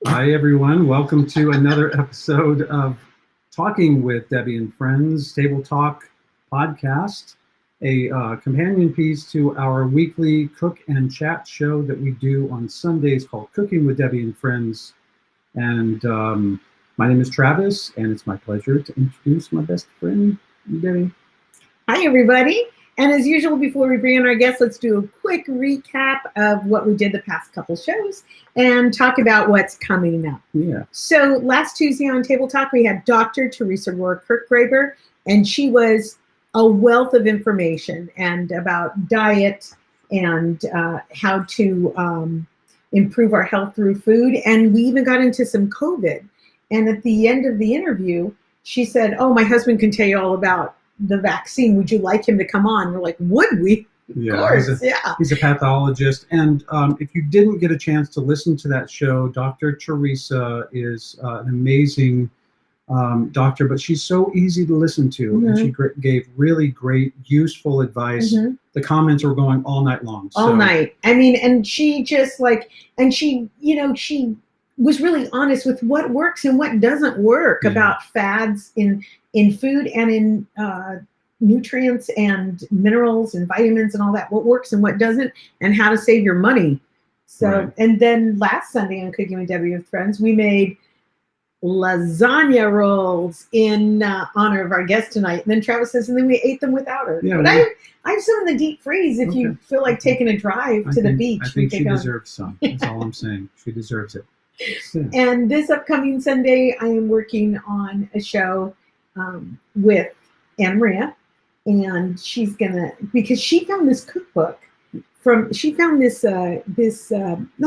Hi, everyone. Welcome to another episode of Talking with Debbie and Friends, Table Talk podcast, a companion piece to our weekly cook and chat show that we do on Sundays called Cooking with Debbie and Friends. And my name is Travis, and it's my pleasure to introduce my best friend, Debbie. Hi, everybody. And as usual, before we bring in our guests, let's do a quick recap of what we did the past couple shows and talk about what's coming up. Yeah. So last Tuesday on Table Talk, we had Dr. Teresa Rohr-Kirkgraber, and she was a wealth of information and about diet and how to improve our health through food. And we even got into some COVID. And at the end of the interview, she said, "Oh, my husband can tell you all about the vaccine. Would you like him to come on?" We're like, would we? Yeah, of course, he's a pathologist. And if you didn't get a chance to listen to that show, Dr. Teresa is an amazing doctor, but she's so easy to listen to. Mm-hmm. And she gave really great, useful advice. Mm-hmm. The comments were going all night long. All night. I mean, and she just she was really honest with what works and what doesn't work about fads in food and in nutrients and minerals and vitamins and all that, what works and what doesn't, and how to save your money. So, right. And then last Sunday on Cooking with Debbie with Friends, we made lasagna rolls in honor of our guest tonight. And then Travis says, and then we ate them without her. Yeah, but I have some in the deep freeze if you feel like taking a drive to the beach. I think she deserves some. That's all I'm saying. She deserves it. Yeah. And this upcoming Sunday, I am working on a show with Anna Maria, and she's gonna, because she found this cookbook not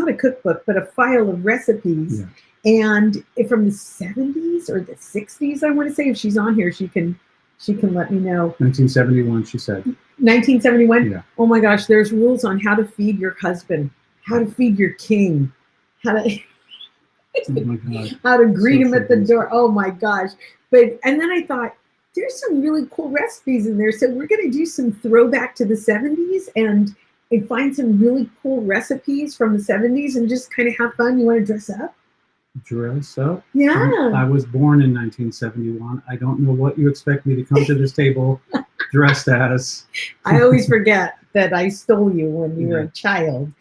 a cookbook, but a file of recipes, and from the 70s or the 60s, I want to say. If she's on here, she can let me know. 1971, she said. 1971? Yeah. Oh my gosh, there's rules on how to feed your husband, how to feed your king, how to how to greet him at the door. Oh my gosh. And then I thought, there's some really cool recipes in there. So we're going to do some throwback to the 70s and find some really cool recipes from the 70s and just kind of have fun. You want to dress up? Dress up? Yeah. I was born in 1971. I don't know what you expect me to come to this table dressed as. I always forget that I stole you when you were a child.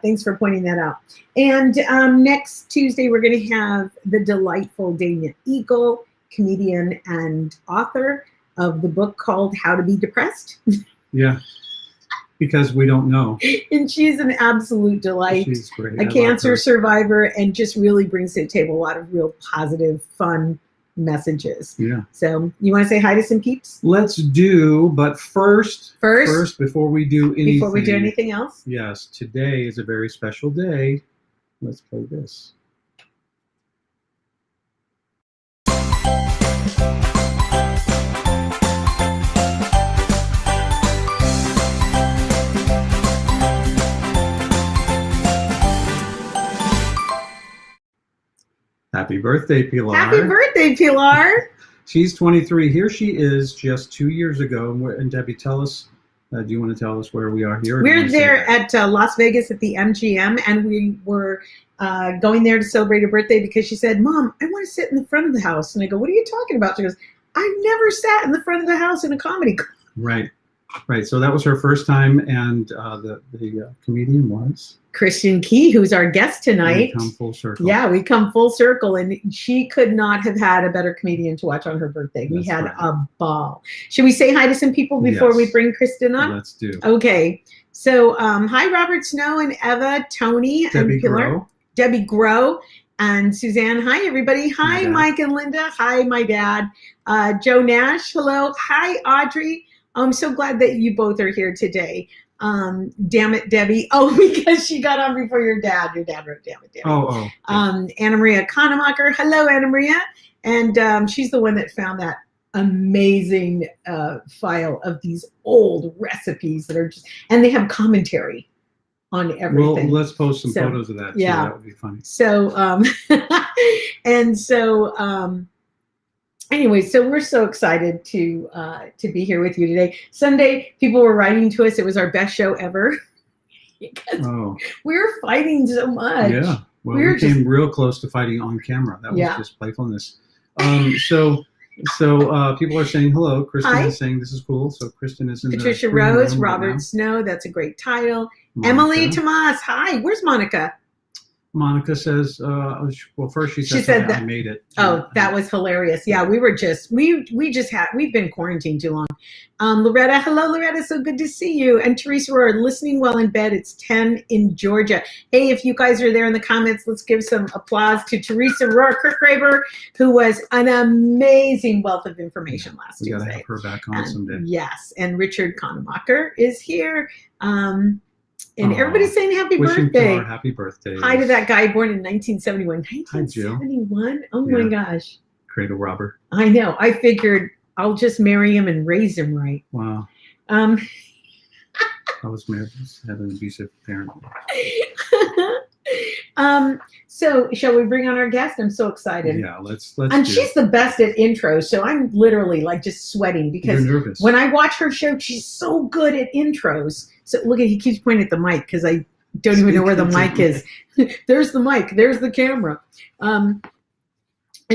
Thanks for pointing that out. And next Tuesday, we're going to have the delightful Dana Eagle, comedian and author of the book called How to Be Depressed. Yeah, because we don't know. And she's an absolute delight. She's great. A cancer survivor, and just really brings to the table a lot of real positive, fun messages. Yeah. So you want to say hi to some peeps? Let's do, but first, before we do anything else? Yes, today is a very special day. Let's play this. Happy birthday, Pilar. Happy birthday, Pilar. She's 23. Here she is just 2 years ago. And Debbie, tell us, do you want to tell us where we are here? We're there at Las Vegas at the MGM, and we were going there to celebrate her birthday because she said, "Mom, I want to sit in the front of the house." And I go, "What are you talking about?" She goes, "I've never sat in the front of the house in a comedy club." Right. So that was her first time, and the comedian was Kristin Key, who's our guest tonight. We come full circle. Yeah, we come full circle, and she could not have had a better comedian to watch on her birthday. We had a ball. Should we say hi to some people before we bring Kristin on? Let's do. Okay. So hi, Robert Snow and Eva, Tony, Debbie and Pilar. Debbie Grow. And Suzanne, hi everybody. Hi Mike and Linda. Hi my dad. Joe Nash, hello. Hi Audrey. I'm so glad that you both are here today. Damn it, Debbie. Oh, because she got on before your dad. Your dad wrote damn it, Debbie. Oh. Anna Maria Kanemacher. Hello, Anna Maria. And she's the one that found that amazing file of these old recipes that are just, and they have commentary on everything. Well, let's post some photos of that. Yeah, so that would be funny. So, anyway, so we're so excited to be here with you today. Sunday, people were writing to us. It was our best show ever because we were fighting so much. Yeah. Well, we came real close to fighting on camera. That was just playfulness. So people are saying hello. Kristin is saying this is cool. So Kristin is in Patricia Rose, Robert Snow. That's a great title. Monica. Emily Tomas. Hi. Where's Monica? Monica says, well, first she said that I made it. Oh, that was hilarious. Yeah, we were we've been quarantined too long. Loretta, hello, Loretta. So good to see you. And Teresa Rohr, listening while in bed. It's 10 in Georgia. Hey, if you guys are there in the comments, let's give some applause to Teresa Rohr Kirkgraber, who was an amazing wealth of information last Tuesday. We got to have her back on someday. Yes. And Richard Konemacher is here. And everybody's saying happy birthday. Happy birthday. Hi to that guy born in 1971. Hi, Jill. 1971? Oh my gosh. Cradle robber. I know. I figured I'll just marry him and raise him right. Wow. I was married. Had an abusive parent. So shall we bring on our guest? I'm so excited. Yeah, let's and she's the best at intros, so I'm literally like just sweating because when I watch her show, she's so good at intros. So look at, he keeps pointing at the mic because I don't even know where the mic is. There's the mic, there's the camera. And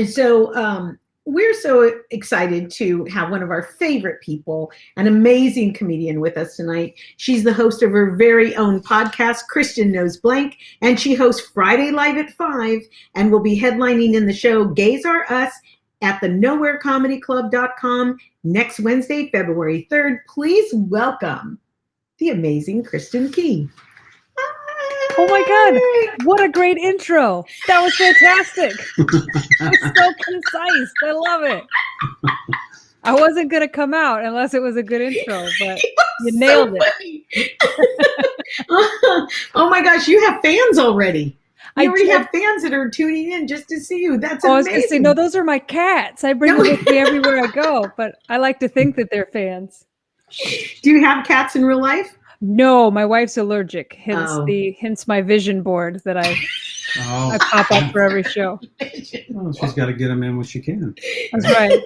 so we're so excited to have one of our favorite people, an amazing comedian with us tonight. She's the host of her very own podcast, Kristin Knows Blank, and she hosts Friday Live at 5 and will be headlining in the show Gays Are Us at the nowherecomedyclub.com next Wednesday, February 3rd. Please welcome the amazing Kristin Key. Oh my God, what a great intro. That was fantastic. It was so concise. I love it. I wasn't going to come out unless it was a good intro, but you nailed it. Oh my gosh, you have fans already. You already have fans that are tuning in just to see you. That's amazing. I was going to say, no, those are my cats. I bring them with me everywhere I go, but I like to think that they're fans. Do you have cats in real life? No, my wife's allergic. Hence my vision board that I pop up for every show. Well, she's got to get them in when she can. That's right.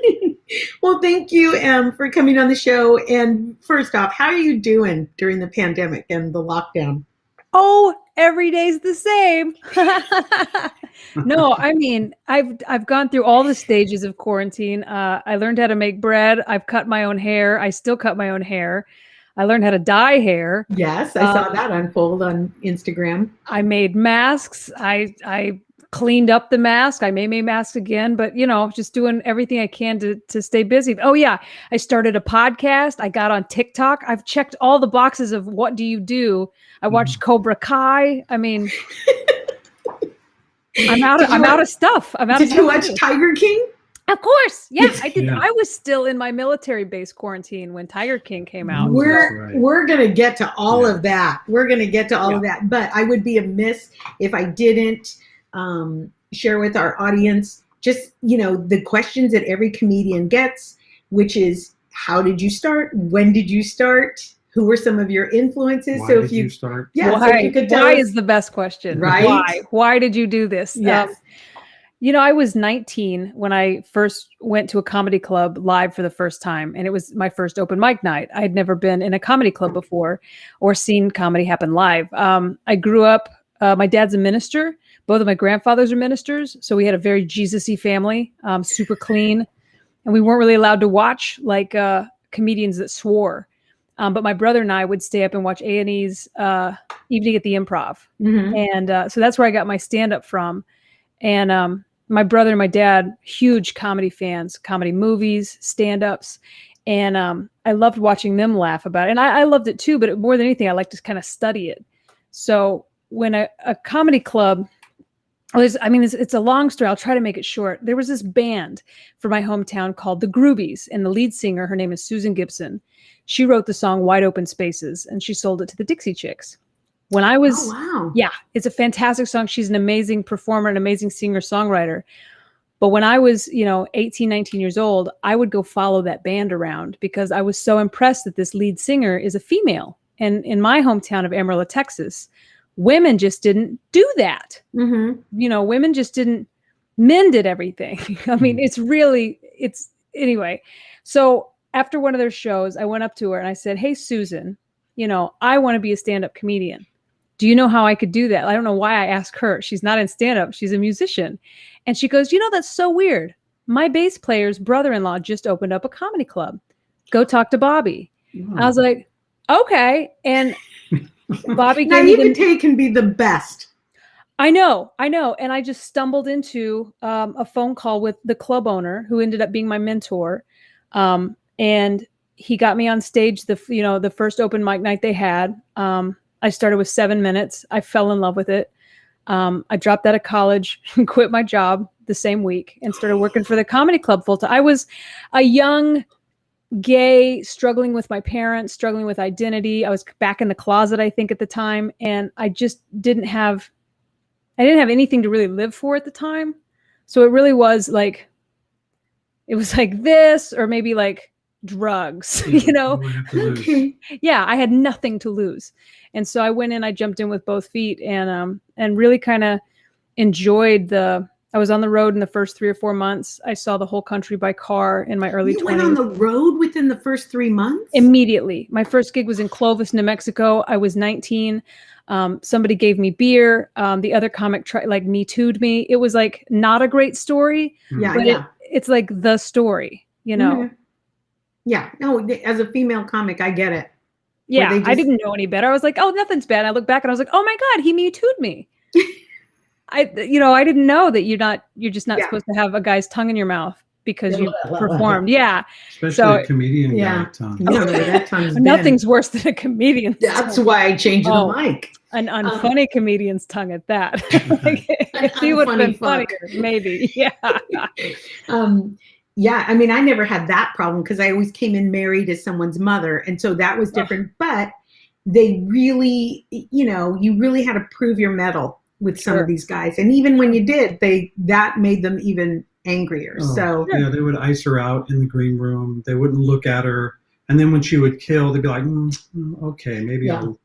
Well, thank you, for coming on the show. And first off, how are you doing during the pandemic and the lockdown? Oh, every day's the same. No, I mean, I've gone through all the stages of quarantine. I learned how to make bread. I've cut my own hair. I still cut my own hair. I learned how to dye hair. Yes, I saw that unfold on Instagram. I made masks. I cleaned up the mask. I made masks again, but just doing everything I can to stay busy. Oh yeah, I started a podcast. I got on TikTok. I've checked all the boxes of what do you do. I watched Cobra Kai. I mean, I'm out of stuff. Did you watch Tiger King? Of course. Yeah, I did. Yeah. I was still in my military base quarantine when Tiger King came out. We're going to get to all of that. We're going to get to all of that. But I would be amiss if I didn't share with our audience just, the questions that every comedian gets, which is, how did you start? When did you start? Who were some of your influences? Why did you start? Yeah, why, so you could tell why us, is the best question. Right? Why did you do this? Yes. I was 19 when I first went to a comedy club live for the first time. And it was my first open mic night. I had never been in a comedy club before or seen comedy happen live. I grew up, my dad's a minister. Both of my grandfathers are ministers. So we had a very Jesus-y family, super clean. And we weren't really allowed to watch like comedians that swore. But my brother and I would stay up and watch A&E's Evening at the Improv. Mm-hmm. And so that's where I got my stand-up from. And my brother and my dad, huge comedy fans, comedy movies, stand-ups. And I loved watching them laugh about it. And I loved it too, but more than anything, I like to kind of study it. So when a comedy club, it's a long story. I'll try to make it short. There was this band from my hometown called the Groovies. And the lead singer, her name is Susan Gibson. She wrote the song Wide Open Spaces, and she sold it to the Dixie Chicks. When I was, it's a fantastic song. She's an amazing performer, an amazing singer-songwriter. But when I was, 18, 19 years old, I would go follow that band around because I was so impressed that this lead singer is a female. And in my hometown of Amarillo, Texas, women just didn't do that. Mm-hmm. Women just didn't, men did everything. I mean, anyway. So after one of their shows, I went up to her and I said, "Hey, Susan, I want to be a stand-up comedian. Do you know how I could do that? I don't know why I asked her. She's not in stand-up. She's a musician. And she goes, that's so weird. My bass player's brother-in-law just opened up a comedy club. Go talk to Bobby. Wow. I was like, okay. And Bobby gave me naivete can be the best. I know. And I just stumbled into a phone call with the club owner who ended up being my mentor. And he got me on stage the first open mic night they had. I started with 7 minutes. I fell in love with it. I dropped out of college and quit my job the same week and started working for the comedy club full time. I was a young gay, struggling with my parents, struggling with identity. I was back in the closet, I think, at the time. And I just didn't have anything to really live for at the time. So it really was like, this, or maybe like drugs, Okay. Yeah, I had nothing to lose. And so I went in, I jumped in with both feet and really kind of enjoyed I was on the road in the first 3 or 4 months. I saw the whole country by car in my early 20s. You went on the road within the first 3 months? Immediately. My first gig was in Clovis, New Mexico. I was 19. Somebody gave me beer. The other comic Me Too'd me. It was like not a great story. Yeah, but it's like the story, Mm-hmm. Yeah. No, as a female comic, I get it. Yeah, I didn't know any better. I was like, oh, nothing's bad. And I look back and I was like, oh my God, he Me Too'd me. I didn't know that you're just not supposed to have a guy's tongue in your mouth because you performed. Yeah. Especially a comedian guy tongue. That tongue's Nothing's worse than a comedian's That's tongue. way I changed the mic. An unfunny comedian's tongue at that. If he would have been funnier, maybe. Yeah. Yeah, I mean, I never had that problem because I always came in married as someone's mother. And so that was different. But they really, you really had to prove your mettle with some of these guys. And even when you did, that made them even angrier. Yeah, they would ice her out in the green room. They wouldn't look at her. And then when she would kill, they'd be like, okay,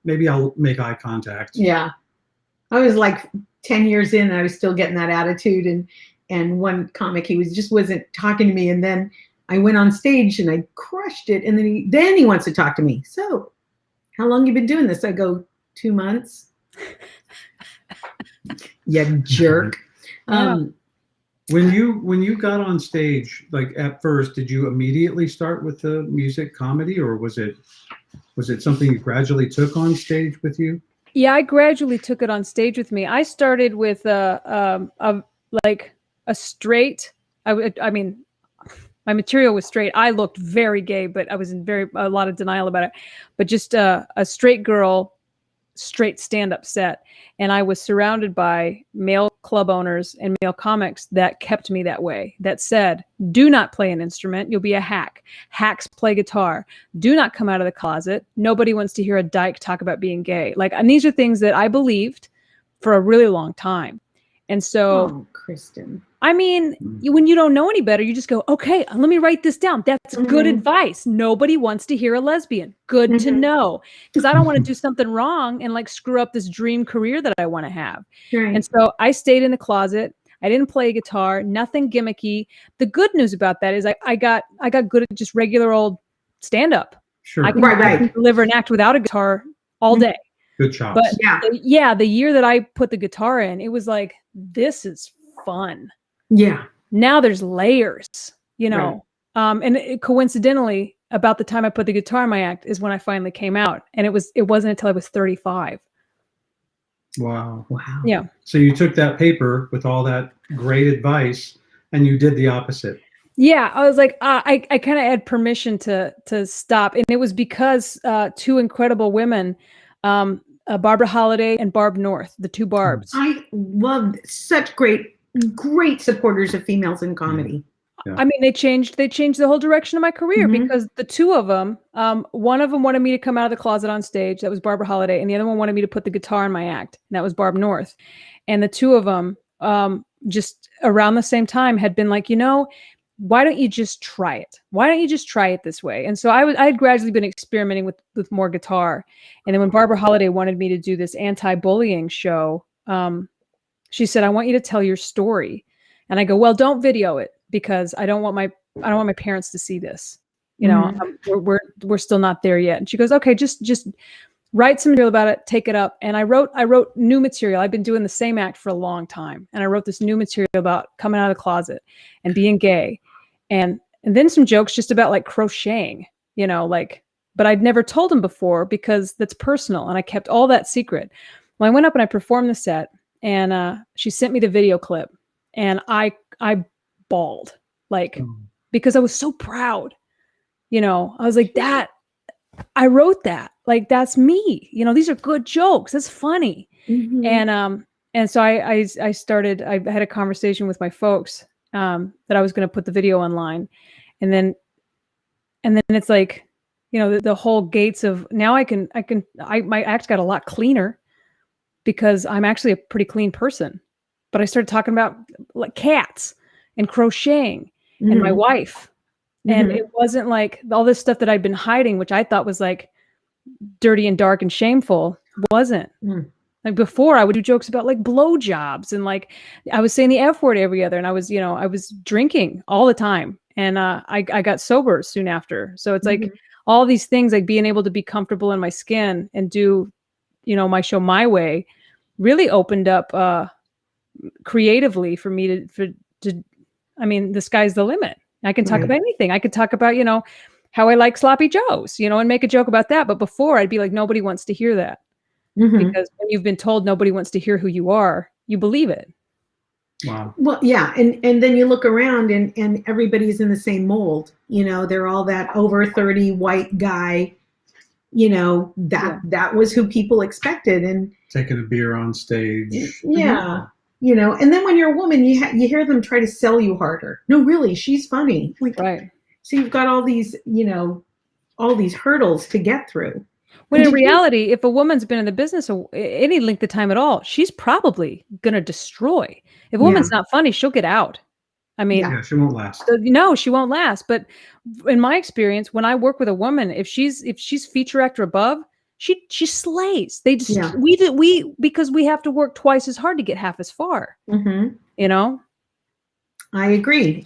maybe I'll make eye contact. Yeah. I was like 10 years in and I was still getting that attitude. And one comic, he wasn't talking to me. And then I went on stage and I crushed it. And then he wants to talk to me. So how long you been doing this? I go, 2 months. You jerk. When you got on stage, like at first, did you immediately start with the music comedy, or was it something you gradually took on stage with you? Yeah, I gradually took it on stage with me. I started with a straight. I mean, my material was straight. I looked very gay, but I was in a lot of denial about it. But just a straight girl, straight stand-up set. And I was surrounded by male club owners and male comics that kept me that way, that said, do not play an instrument. You'll be a hack. Hacks play guitar. Do not come out of the closet. Nobody wants to hear a dyke talk about being gay. And these are things that I believed for a really long time. And so, Kristin, I mean, when you don't know any better, you just go, okay, let me write this down. That's good advice. Nobody wants to hear a lesbian. Good to know. Because I don't want to do something wrong and screw up this dream career that I want to have. Right. And so I stayed in the closet. I didn't play guitar, nothing gimmicky. The good news about that is I got good at just regular old stand-up. Sure. I can deliver an act without a guitar all day. Good chops. But the year that I put the guitar in, it was like, this is fun. Yeah. Now there's layers, Right. And coincidentally, about the time I put the guitar in my act is when I finally came out. And it wasn't until I was 35. Wow. Yeah. So you took that paper with all that great advice and you did the opposite. Yeah. I was like, I kind of had permission to stop. And it was because two incredible women, Barbara Holiday and Barb North, the two Barbs. I loved such great supporters of females in comedy. Yeah. I mean, they changed the whole direction of my career because the two of them, one of them wanted me to come out of the closet on stage. That was Barbara Holiday. And the other one wanted me to put the guitar in my act. And that was Barb North. And the two of them, just around the same time had been like, why don't you just try it? Why don't you just try it this way? And so I had gradually been experimenting with more guitar. And then when Barbara Holiday wanted me to do this anti-bullying show, she said, I want you to tell your story. And I go, well, don't video it because I don't want my parents to see this. We're still not there yet. And she goes, okay, just write some material about it, take it up. And I wrote new material. I've been doing the same act for a long time. And I wrote this new material about coming out of the closet and being gay. And then some jokes just about like crocheting, like, but I'd never told him before because that's personal. And I kept all that secret. Well, I went up and I performed the set, and she sent me the video clip, and I bawled, like, because I was so proud. I was like, that, I wrote that, like, that's me, these are good jokes. That's funny. Mm-hmm. And so I had a conversation with my folks, that I was going to put the video online, and then it's like, the whole gates of now my act got a lot cleaner because I'm actually a pretty clean person, but I started talking about like cats and crocheting and my wife. And it wasn't like all this stuff that I'd been hiding, which I thought was like dirty and dark and shameful, wasn't. Like before, I would do jokes about like blowjobs, and like I was saying the F word every other, and I was drinking all the time, and I got sober soon after. So it's like all these things, like being able to be comfortable in my skin and do, my show my way, really opened up creatively for me to. I mean, the sky's the limit. I can talk about anything. I could talk about, how I like sloppy joes, and make a joke about that. But before, I'd be like, nobody wants to hear that. Because when you've been told nobody wants to hear who you are, you believe it. Wow. Well, yeah. And then you look around and everybody's in the same mold. They're all that over 30 white guy, that was who people expected. And taking a beer on stage. Yeah. And then when you're a woman, you hear them try to sell you harder. No, really, she's funny. Like, right. So you've got all these, all these hurdles to get through. When in reality, if a woman's been in the business any length of time at all, she's probably going to destroy. If a woman's not funny, she'll get out. I mean, she won't last. No, she won't last. But in my experience, when I work with a woman, if she's feature actor above, she slays. They just because we have to work twice as hard to get half as far. I agree.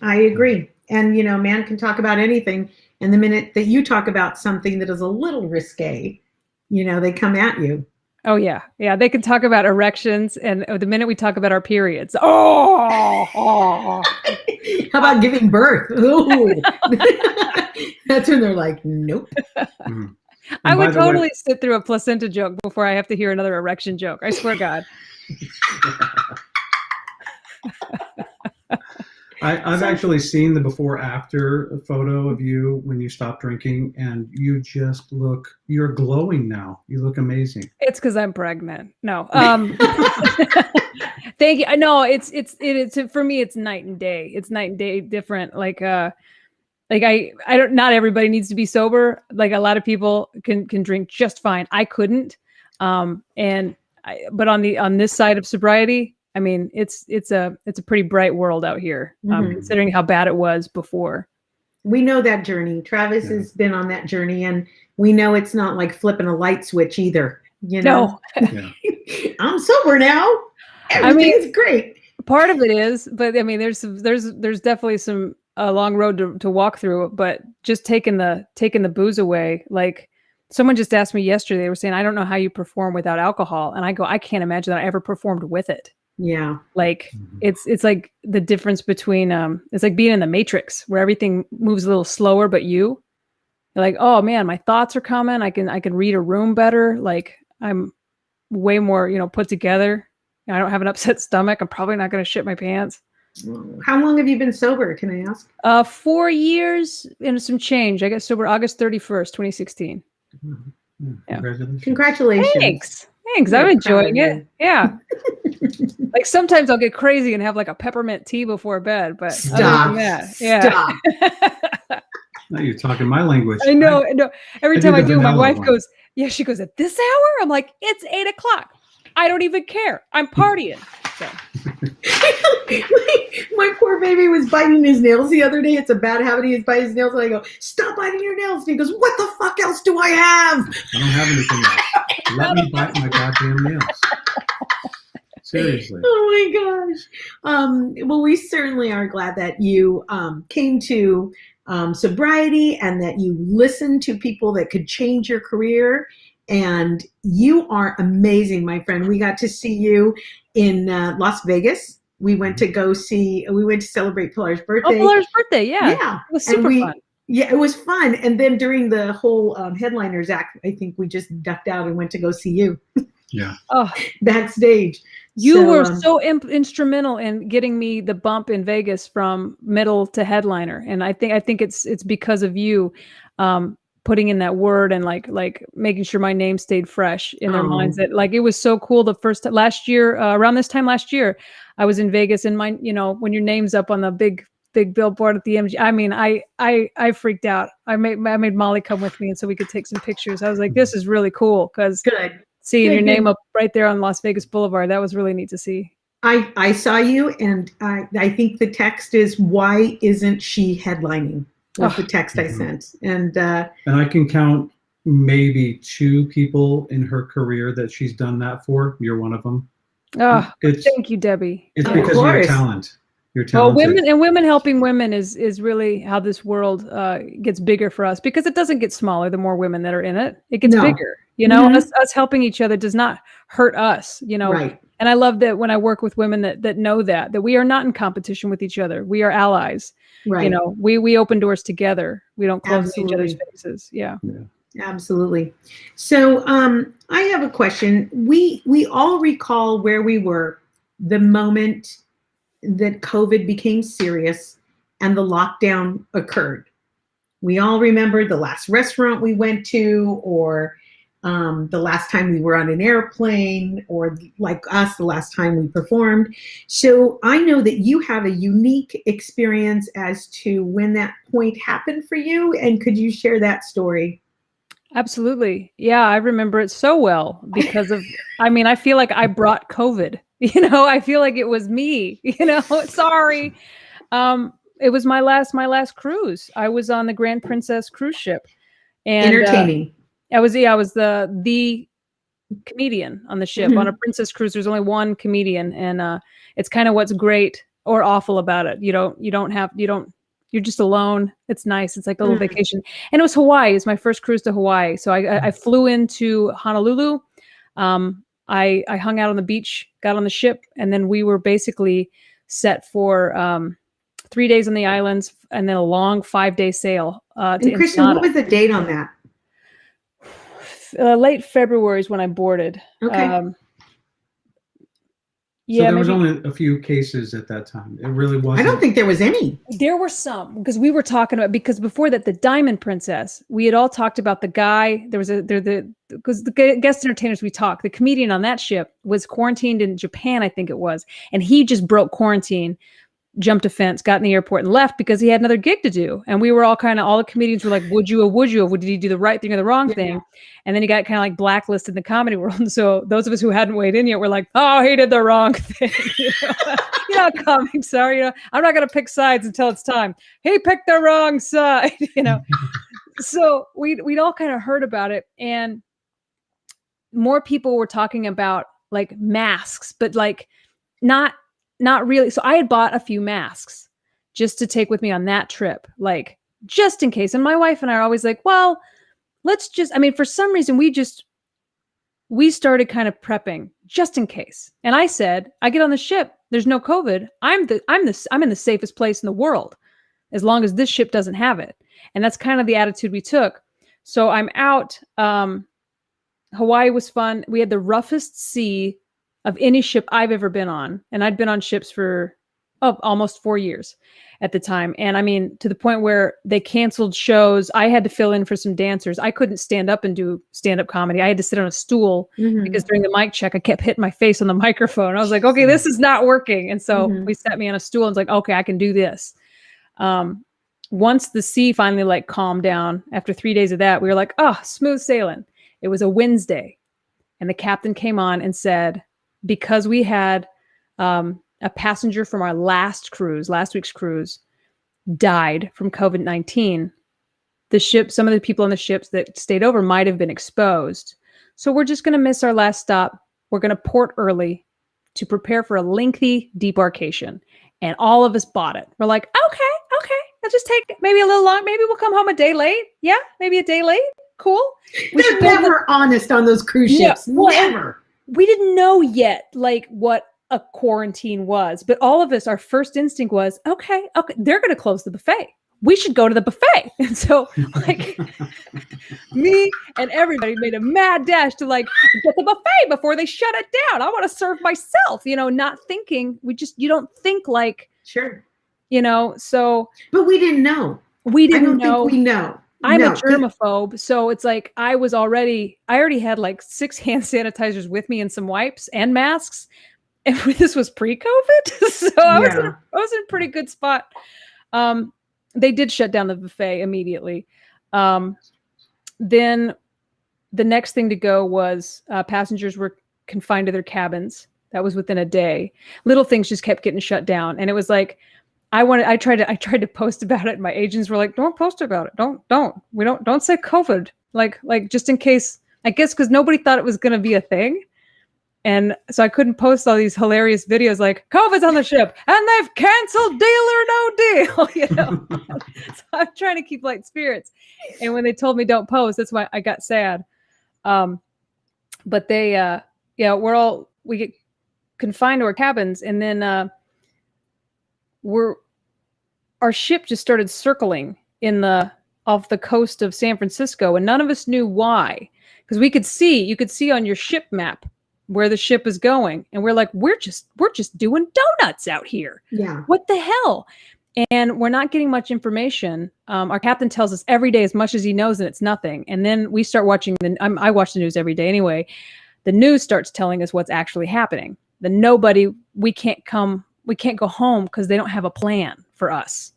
And man can talk about anything, and the minute that you talk about something that is a little risque, they come at you. Oh yeah. They can talk about erections, and the minute we talk about our periods, how about giving birth? That's when they're like, nope. I would totally sit through a placenta joke before I have to hear another erection joke. I swear to God. I've actually seen the before after photo of you when you stopped drinking, and you just you're glowing now. You look amazing. It's because I'm pregnant. No. Thank you. No, it's for me, it's night and day. It's night and day different. Like I don't, not everybody needs to be sober. Like a lot of people can drink just fine. I couldn't. But on this side of sobriety, I mean, it's a pretty bright world out here, considering how bad it was before. We know that journey. Travis has been on that journey, and we know it's not like flipping a light switch either. No. I'm sober now. Everything's great. Part of it is, but I mean, there's definitely a long road to walk through. But just taking the booze away, like someone just asked me yesterday, they were saying, I don't know how you perform without alcohol, and I go, I can't imagine that I ever performed with it. Yeah. Like it's like the difference between it's like being in the Matrix where everything moves a little slower, but you're like, oh man, my thoughts are coming. I can read a room better. Like I'm way more, put together. I don't have an upset stomach. I'm probably not going to shit my pants. How long have you been sober? Can I ask? 4 years and some change. I got sober August 31st, 2016. Congratulations. Thanks. I'm enjoying it. Yeah. Like sometimes I'll get crazy and have like a peppermint tea before bed, but stop. Stop. Now you're talking my language. I know. Every time I do, my wife goes, she goes, at this hour? I'm like, it's 8:00. I don't even care. I'm partying. So. my poor baby was biting his nails the other day. It's a bad habit. He bites his nails, and I go, stop biting your nails. And he goes, what the fuck else do I have? I don't have anything else. Let me bite my goddamn nails. Seriously. Oh my gosh. Well, we certainly are glad that you came to sobriety, and that you listened to people that could change your career. And you are amazing, my friend. We got to see you in Las Vegas. We went to celebrate Pilar's birthday. Oh, Pilar's birthday, yeah. Yeah. It was super fun. Yeah, it was fun. And then during the whole Headliners Act, I think we just ducked out and went to go see you. Yeah. Oh, backstage. You were so instrumental in getting me the bump in Vegas from middle to headliner, and I think it's because of you putting in that word and like making sure my name stayed fresh in their minds. That like it was so cool. The first last year, around this time last year, I was in Vegas, and when your name's up on the big billboard at the MG. I mean, I freaked out. I made Molly come with me, and so we could take some pictures. I was like, this is really cool because seeing your name up right there on Las Vegas Boulevard, that was really neat to see. I saw you, and I think the text is, why isn't she headlining? Was the text I sent. And I can count maybe 2 people in her career that she's done that for. You're one of them. Oh, thank you, Debi. It's because of your talent. You're talented. Well, women helping women is really how this world gets bigger for us, because it doesn't get smaller the more women that are in it. It gets bigger. Us helping each other does not hurt us, Right. And I love that when I work with women that know that we are not in competition with each other. We are allies. Right. We open doors together. We don't close each other's faces. Yeah. Absolutely. So I have a question. We all recall where we were the moment that COVID became serious and the lockdown occurred. We all remember the last restaurant we went to, or the last time we were on an airplane, or like us, the last time we performed. So I know that you have a unique experience as to when that point happened for you. And could you share that story? Absolutely. Yeah, I remember it so well because of, I feel like I brought COVID, I feel like it was me, sorry. It was my last cruise. I was on the Grand Princess cruise ship, and entertaining. I was the comedian on the ship. On a princess cruise, there's only one comedian, and it's kind of what's great or awful about it. You're just alone. It's nice. It's like a little vacation. And it was Hawaii. It's my first cruise to Hawaii. So I flew into Honolulu. I hung out on the beach, got on the ship, and then we were basically set for 3 days on the islands and then a long 5-day sail. To Kristin, what was the date on that? Late February is when I boarded. Okay. So there was only a few cases at that time. It really wasn't. I don't think there was any. There were some, because we were talking about, because before that, the Diamond Princess, we had all talked about the guy. Because the guest entertainers we talked, the comedian on that ship was quarantined in Japan, I think it was. And he just broke quarantine, jumped a fence, got in the airport and left because he had another gig to do. And we were all the comedians were like, would you have? Did he do the right thing or the wrong thing? And then he got kind of like blacklisted in the comedy world. And so those of us who hadn't weighed in yet were like, oh, he did the wrong thing. Comics are, I'm not going to pick sides until it's time. He picked the wrong side, So we'd all kind of heard about it. And more people were talking about like masks, but like not really. So I had bought a few masks just to take with me on that trip, just in case. And my wife and I are always like, well, let's just, for some reason we started kind of prepping just in case. And I said, I get on the ship, there's no COVID. I'm in the safest place in the world as long as this ship doesn't have it. And that's kind of the attitude we took. So I'm out. Hawaii was fun. We had the roughest sea of any ship I've ever been on. And I'd been on ships for almost 4 years at the time. And to the point where they canceled shows. I had to fill in for some dancers. I couldn't stand up and do stand-up comedy. I had to sit on a stool because during the mic check, I kept hitting my face on the microphone. I was like, okay, this is not working. And so we sat me on a stool and was like, okay, I can do this. Once the sea finally calmed down after 3 days of that, we were like, oh, smooth sailing. It was a Wednesday. And the captain came on and said, because we had a passenger from our last week's cruise, died from COVID-19, the ship, some of the people on the ships that stayed over might have been exposed. So we're just going to miss our last stop. We're going to port early to prepare for a lengthy debarkation. And all of us bought it. We're like, okay, I'll just take maybe a little long. Maybe we'll come home a day late. Yeah, maybe a day late. cool. They're never honest on those cruise ships. Well, never. We didn't know yet, like, what a quarantine was, but all of us, our first instinct was, okay, they're going to close the buffet. We should go to the buffet. And so, like, me and everybody made a mad dash to, like, get the buffet before they shut it down. I want to serve myself, not thinking. You don't think like, sure, so. But we didn't know. We didn't know. I don't think we know. I'm a germaphobe, so it's like I already had like 6 hand sanitizers with me and some wipes and masks, and this was pre-COVID, so I was in a pretty good spot. They did shut down the buffet immediately. Then the next thing to go was passengers were confined to their cabins. That was within a day. Little things just kept getting shut down, and it was like. I tried to post about it, and my agents were like, "Don't post about it. Don't say COVID. Like just in case." I guess because nobody thought it was going to be a thing, and so I couldn't post all these hilarious videos like COVID's on the ship and they've canceled Deal or No Deal. So I'm trying to keep light spirits, and when they told me don't post, that's why I got sad. But they, we get confined to our cabins, and then our ship just started circling off the coast of San Francisco, and none of us knew why, because you could see on your ship map where the ship is going, and we're like, we're just doing donuts out here. Yeah, what the hell? And we're not getting much information. Our captain tells us every day as much as he knows, and it's nothing. And then we start watching I watch the news every day anyway. The news starts telling us what's actually happening. We can't go home because they don't have a plan for us.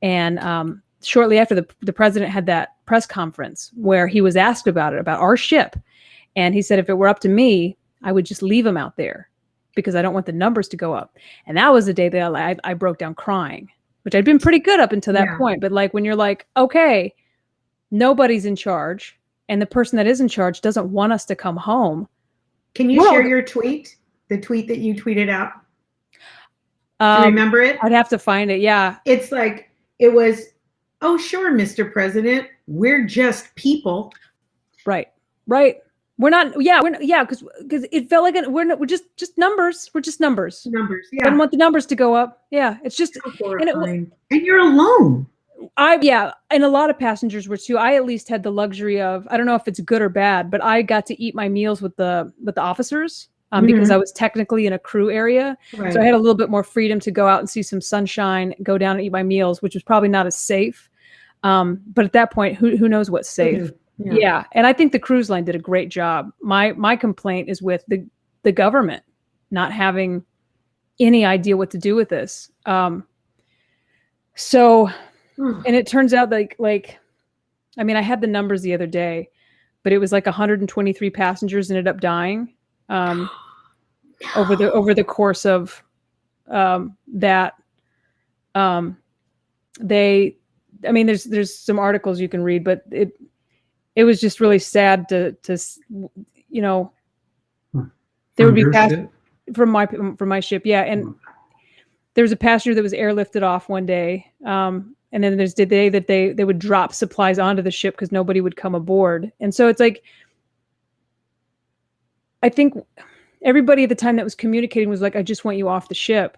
And shortly after, the president had that press conference where he was asked about our ship. And he said, if it were up to me, I would just leave them out there because I don't want the numbers to go up. And that was the day that I broke down crying, which I'd been pretty good up until that point. But like, when you're like, okay, nobody's in charge, and the person that is in charge doesn't want us to come home. Can you share your tweet? The tweet that you tweeted out? Do you remember it? I'd have to find it. Yeah. It's like, it was, oh, sure, Mr. President, we're just people. Right. We're not, because it felt like we're just numbers. We're just numbers. Numbers, yeah. I don't want the numbers to go up. Yeah, it's just, and you're alone. And a lot of passengers were too. I at least had the luxury of, I don't know if it's good or bad, but I got to eat my meals with the officers. Because I was technically in a crew area. Right. So I had a little bit more freedom to go out and see some sunshine, go down and eat my meals, which was probably not as safe. But at that point, who knows what's safe? Yeah. And I think the cruise line did a great job. My complaint is with the government not having any idea what to do with this. And it turns out like, I mean, I had the numbers the other day, but it was like 123 passengers ended up dying. Over the course of that, there's some articles you can read, but it was just really sad to there would be from my ship, and there was a passenger that was airlifted off one day, and then there's the day that they would drop supplies onto the ship because nobody would come aboard, and so it's like, I think everybody at the time that was communicating was like, I just want you off the ship.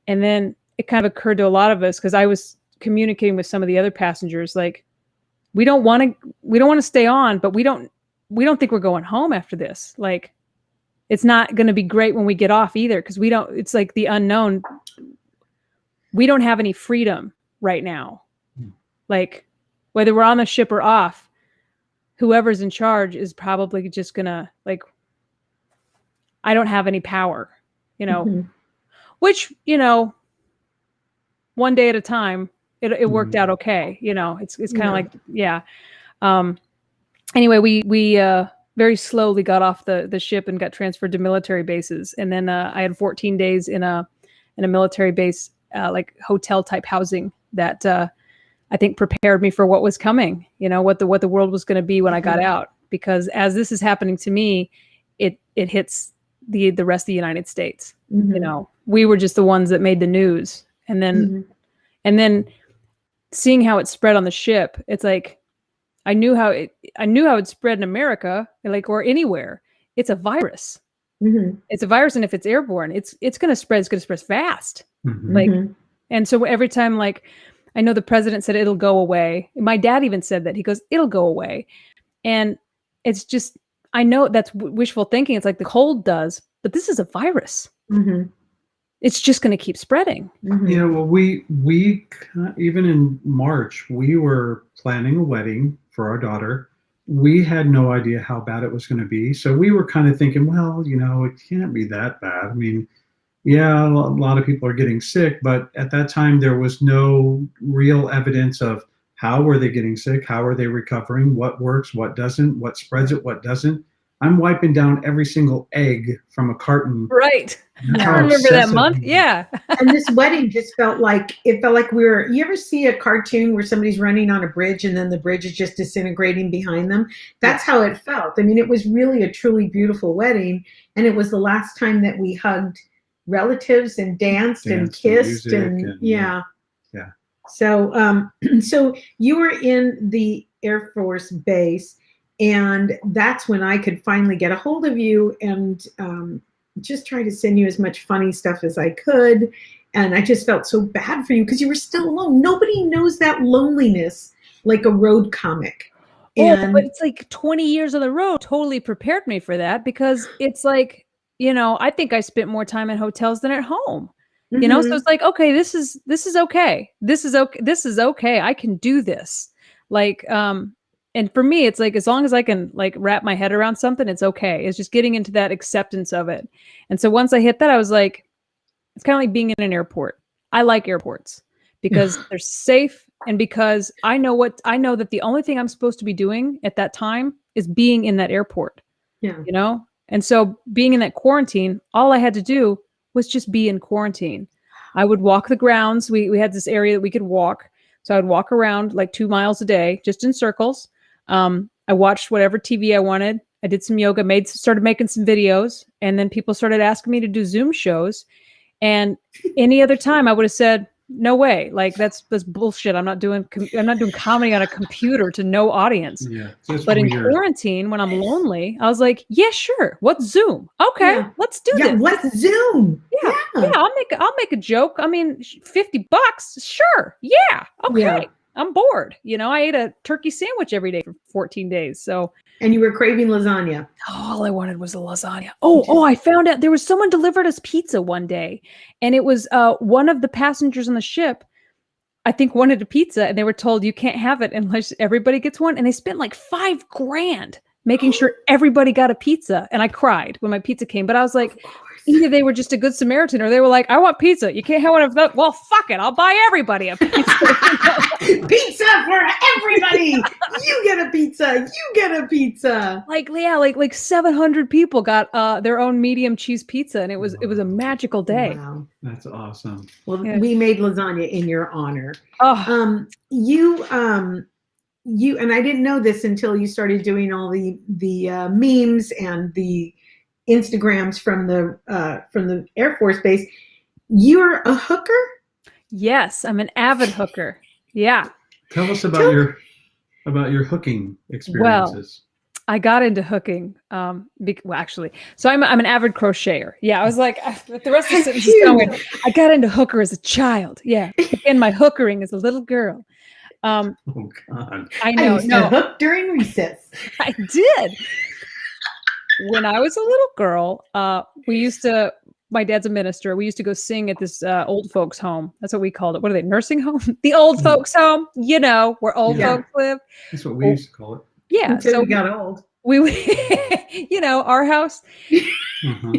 And then it kind of occurred to a lot of us, because I was communicating with some of the other passengers, like, we don't want to stay on, but we don't think we're going home after this. Like, it's not going to be great when we get off either, because it's like the unknown. We don't have any freedom right now. Like, whether we're on the ship or off, whoever's in charge is probably just going to, like, I don't have any power, which, one day at a time, it worked out okay. It's kind of like, yeah. Anyway, we very slowly got off the ship and got transferred to military bases. And then I had 14 days in a military base, like hotel type housing that I think prepared me for what was coming, what the world was going to be when I got out. Because as this is happening to me, it hits the rest of the United States. We were just the ones that made the news, and then seeing how it spread on the ship, it's like I knew how it spread in America, like, or anywhere. It's a virus. Mm-hmm. It's a virus, and if it's airborne, it's going to spread. It's going to spread fast. Mhm. Like, Mhm. and so every time, like, I know the president said it'll go away. My dad even said that. He goes, it'll go away. And it's just, I know that's wishful thinking. It's like the cold does, but this is a virus. Mhm. It's just going to keep spreading. Mhm. Yeah, well, we even in March, we were planning a wedding for our daughter. We had no idea how bad it was going to be. So we were kind of thinking, well, it can't be that bad. I mean, yeah, a lot of people are getting sick, but at that time there was no real evidence of how were they getting sick, how are they recovering, what works, what doesn't, what spreads it, what doesn't. I'm wiping down every single egg from a carton. Right. That's I how remember that obsessive month. we were. Yeah. And this wedding just felt like we were, you ever see a cartoon where somebody's running on a bridge and then the bridge is just disintegrating behind them? That's how it felt. I mean, it was really a truly beautiful wedding. And it was the last time that we hugged relatives and danced and kissed music and yeah. So, so you were in the Air Force Base, and that's when I could finally get a hold of you and just try to send you as much funny stuff as I could. And I just felt so bad for you because you were still alone. Nobody knows that loneliness like a road comic. And but it's like 20 years on the road totally prepared me for that, because it's like, I think I spent more time in hotels than at home. So it's like, okay, this is okay. This is okay. This is okay. I can do this. Like, and for me, it's like, as long as I can like wrap my head around something, it's okay. It's just getting into that acceptance of it. And so once I hit that, I was like, it's kind of like being in an airport. I like airports because they're safe, and because I know that the only thing I'm supposed to be doing at that time is being in that airport. yeah. And so being in that quarantine, all I had to do was just be in quarantine. I would walk the grounds. We had this area that we could walk. So I would walk around like 2 miles a day, just in circles. I watched whatever TV I wanted. I did some yoga, started making some videos. And then people started asking me to do Zoom shows. And any other time I would have said, no way. Like that's bullshit. I'm not doing comedy on a computer to no audience. Yeah, that's But in weird. quarantine, when I'm lonely, I was like, yeah, sure. What's Zoom? Okay, Yeah. let's do Yeah, this. what's Zoom? Yeah, I'll make a joke. I mean, $50, sure. Yeah, okay. Yeah. I'm bored. I ate a turkey sandwich every day for 14 days. So And you were craving lasagna. all I wanted was a lasagna. Oh, I found out there was someone delivered us pizza one day, and it was one of the passengers on the ship, I think, wanted a pizza, and they were told you can't have it unless everybody gets one. And they spent like $5,000 making sure everybody got a pizza. And I cried when my pizza came, but I was like, either they were just a good Samaritan or they were like, I want pizza. You can't have one of those. Well, fuck it. I'll buy everybody a pizza. Pizza for everybody. You get a pizza. You get a pizza. Like 700 people got their own medium cheese pizza, and it was a magical day. Wow. That's awesome. Well, Yeah. we made lasagna in your honor. Oh, You and I didn't know this until you started doing all the memes and the Instagrams from the Air Force Base. You're a hooker? yes, I'm an avid hooker. Yeah. Tell us about your hooking experiences. I got into hooking. Actually, so I'm an avid crocheter. Yeah, I was like, the rest of the sentence is going. I got into hooker as a child. Yeah, and my hookering as a little girl. Oh God! I I know. used to hook during recess. I did. When I was a little girl, my dad's a minister. We used to go sing at this old folks home. That's what we called it. What are they? Nursing home? The old folks home, where old folks live. That's what we used to call it. Yeah. Until So we got old. we would, our house, Uh-huh.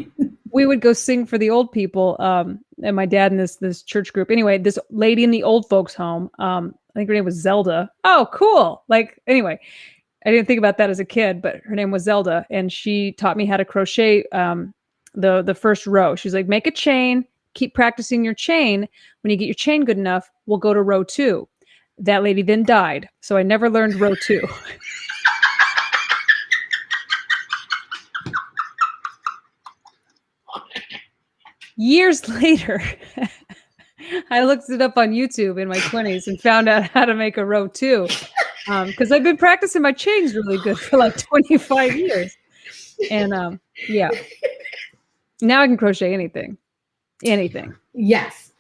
we would go sing for the old people. And my dad and this church group. Anyway, this lady in the old folks home, I think her name was Zelda. Oh, cool. Like, anyway, I didn't think about that as a kid, but her name was Zelda. And she taught me how to crochet the first row. She's like, make a chain, keep practicing your chain. When you get your chain good enough, we'll go to row 2. That lady then died. So I never learned row 2. Years later, I looked it up on YouTube in my 20s and found out how to make a row 2. because I've been practicing my chains really good for like 25 years. And yeah, now I can crochet anything. Yes.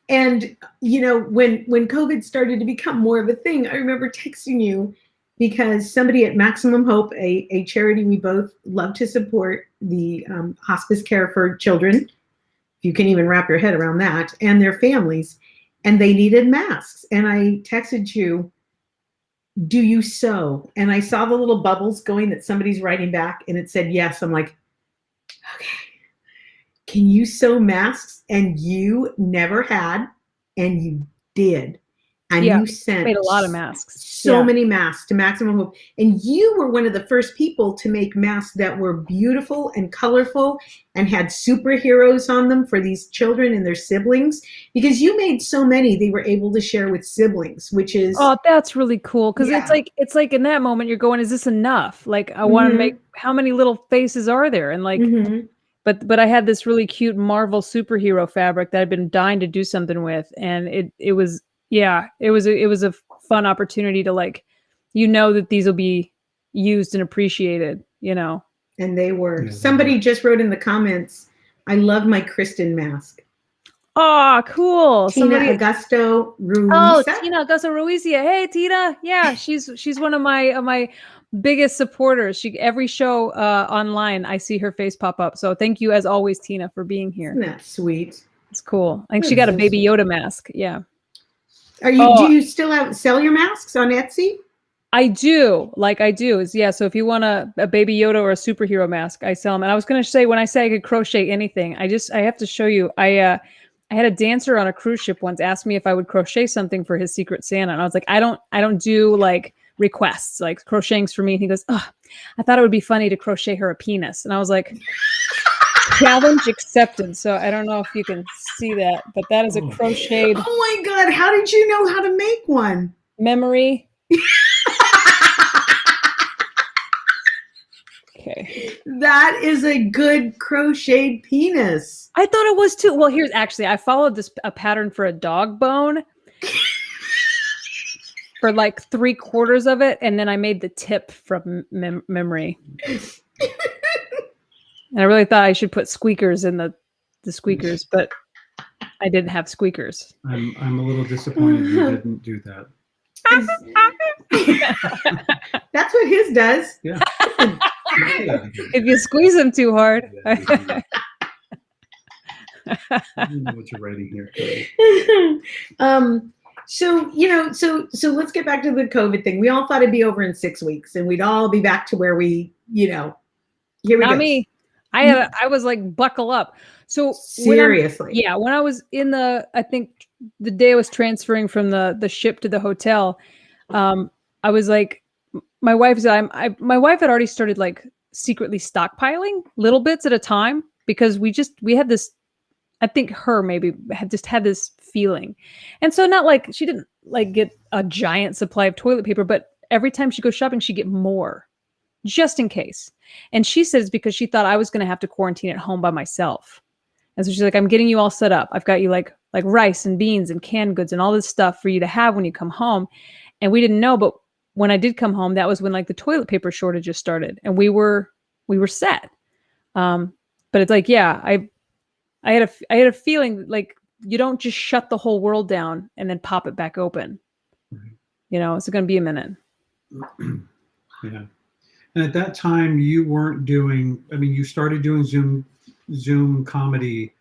And you know, when COVID started to become more of a thing, I remember texting you because somebody at Maximum Hope, a charity we both love to support, the hospice care for children, if you can even wrap your head around that, and their families, and they needed masks. And I texted you, do you sew? And I saw the little bubbles going that somebody's writing back, and it said yes. I'm like, okay. Can you sew masks? And you never had, and you did. And you sent made a lot of masks. So many masks to Maximum Hope. And you were one of the first people to make masks that were beautiful and colorful and had superheroes on them for these children and their siblings. Because you made so many they were able to share with siblings, which is... Oh, that's really cool. Because it's like in that moment you're going, is this enough? Like, I want to make, how many little faces are there? And like... But I had this really cute Marvel superhero fabric that I'd been dying to do something with, and it was a fun opportunity to, like, you know, that these will be used and appreciated, you know. And they were. Yeah, somebody just wrote in the comments, "I love my Kristin mask." Oh, cool! Tina Augusto Ruiz. Oh, Tina Augusto Ruiz. Hey, Tina. Yeah, she's one of my biggest supporters. Every show online, I see her face pop up. So thank you, as always, Tina, for being here. Isn't that sweet? It's cool. I think she got a Baby Yoda mask. Yeah. Do you still sell your masks on Etsy? I do. So if you want a Baby Yoda or a superhero mask, I sell them. And I was going to say, when I say I could crochet anything, I have to show you. I had a dancer on a cruise ship once ask me if I would crochet something for his Secret Santa, and I was like, I don't do like requests, like crocheting's for me. And he goes, oh, I thought it would be funny to crochet her a penis. And I was like, challenge accepted. So I don't know if you can see that, but that is a crocheted. Oh my God. How did you know how to make one? Memory. Okay. That is a good crocheted penis. I thought it was too. Well, here's actually, I followed a pattern for a dog bone. For like 3/4 of it, and then I made the tip from memory. And I really thought I should put squeakers in the squeakers, but I didn't have squeakers. I'm a little disappointed you didn't do that. That's what his does. Yeah. If you squeeze them too hard. I don't know what you're writing here. So, so let's get back to the COVID thing. We all thought it'd be over in 6 weeks and we'd all be back to where we, here we go. Not me. I was like, buckle up. So seriously. When I was I think the day I was transferring from the ship to the hotel, I was like, my wife had already started like secretly stockpiling little bits at a time, because we had this, I think her maybe had this feeling. And so not like she didn't like get a giant supply of toilet paper, but every time she goes shopping, she'd get more just in case. And she said it's because she thought I was going to have to quarantine at home by myself. And so she's like, I'm getting you all set up. I've got you like rice and beans and canned goods and all this stuff for you to have when you come home. And we didn't know, but when I did come home, that was when like the toilet paper shortages started, and we were set. But it's like, yeah, I had a feeling like you don't just shut the whole world down and then pop it back open. Right. It's going to be a minute. Yeah. And at that time you weren't doing, you started doing Zoom comedy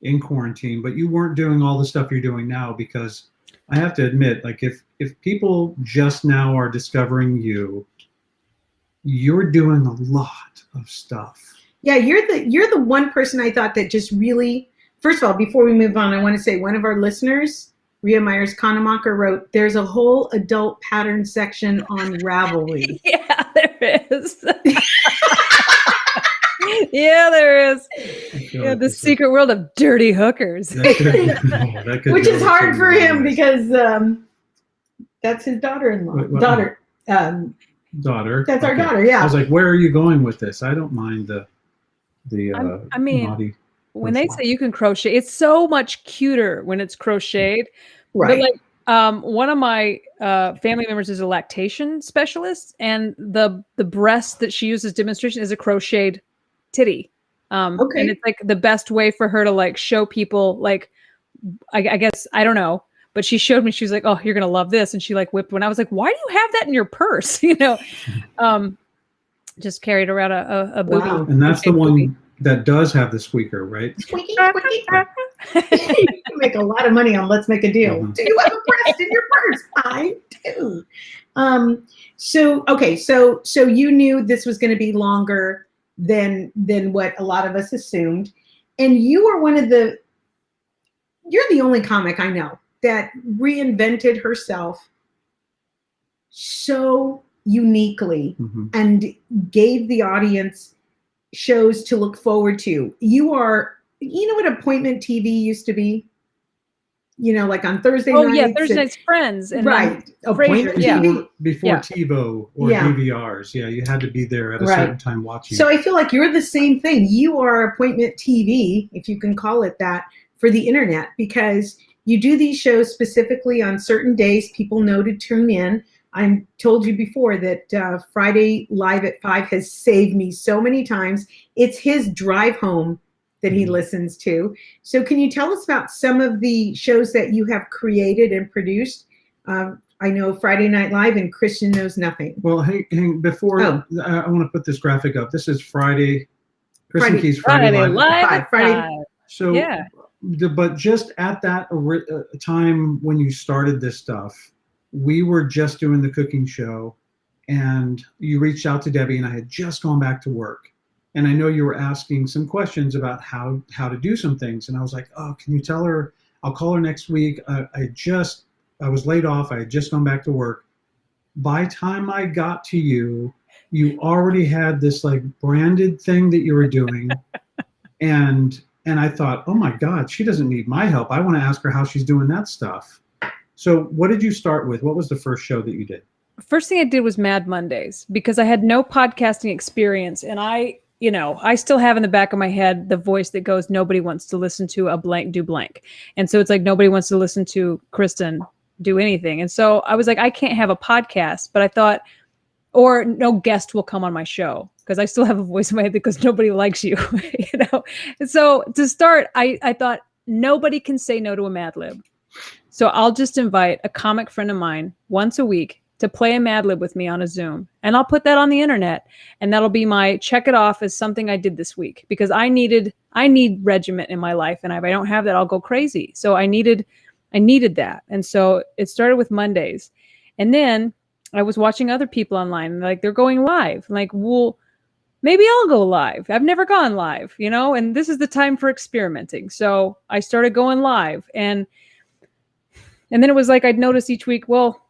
in quarantine, but you weren't doing all the stuff you're doing now, because I have to admit, like if people just now are discovering you're doing a lot of stuff. Yeah, you're the one person I thought that just really, first of all, before we move on, I want to say one of our listeners, Rhea Myers-Kanemacher, wrote, there's a whole adult pattern section on Ravelry. Yeah, there is. Yeah, there is. Yeah, the secret world of dirty hookers. Which is hard for him because that's his daughter-in-law. Daughter. That's our daughter, yeah. I was like, where are you going with this? I don't mind the naughty. When they say you can crochet, it's so much cuter when it's crocheted. Right. But like One of my family members is a lactation specialist, and the breast that she uses demonstration is a crocheted titty. Okay. And it's like the best way for her to like show people, like, I guess, I don't know, but she showed me, she was like, oh, you're going to love this. And she like whipped one. I was like, why do you have that in your purse? Just carried around a booby. Wow. And that's the one booby. that does have the squeaker, right? Squeaky, squeaky. You can make a lot of money on Let's Make a Deal. Mhm. Do you have a breast in your purse? I do. So you knew this was going to be longer than what a lot of us assumed, and you are you're the only comic I know that reinvented herself so uniquely and gave the audience shows to look forward to. You know what appointment TV used to be? Like on Thursday nights. Oh yeah, Thursday nights Friends. And right. Frasier, Appointment Before TV. TiVo or Yeah. DVRs. Yeah, you had to be there at a certain time watching. So I feel like you're the same thing. You are appointment TV, if you can call it that, for the internet, because you do these shows specifically on certain days people know to tune in. I told you before that Friday Live at 5 has saved me so many times. It's his drive home that he listens to. So can you tell us about some of the shows that you have created and produced? I know Friday Night Live and Christian Knows Nothing. Well, hey, before I want to put this graphic up. This is Kristin Key's Friday Live. Friday. So, Yeah. But just at that time when you started this stuff, we were just doing the cooking show, and you reached out to Debi, and I had just gone back to work. And I know you were asking some questions about how to do some things. And I was like, oh, can you tell her? I'll call her next week. I was laid off. I had just gone back to work. By time I got to you, you already had this like branded thing that you were doing. and I thought, oh my God, she doesn't need my help. I want to ask her how she's doing that stuff. So what did you start with? What was the first show that you did? First thing I did was Mad Mondays, because I had no podcasting experience, and I still have in the back of my head the voice that goes, nobody wants to listen to a blank do blank. And so it's like, nobody wants to listen to Kristin do anything. And so I was like, I can't have a podcast, but I thought, or no guest will come on my show, because I still have a voice in my head that goes, nobody likes you, And so to start, I thought nobody can say no to a Mad Lib. So I'll just invite a comic friend of mine once a week to play a Mad Lib with me on a Zoom. And I'll put that on the internet, and that'll be my check it off as something I did this week, because I need regiment in my life. And if I don't have that, I'll go crazy. So I needed that. And so it started with Mondays. And then I was watching other people online, and like, they're going live. I'm like, well, maybe I'll go live. I've never gone live, and this is the time for experimenting. So I started going live, and then it was like, I'd notice each week, well,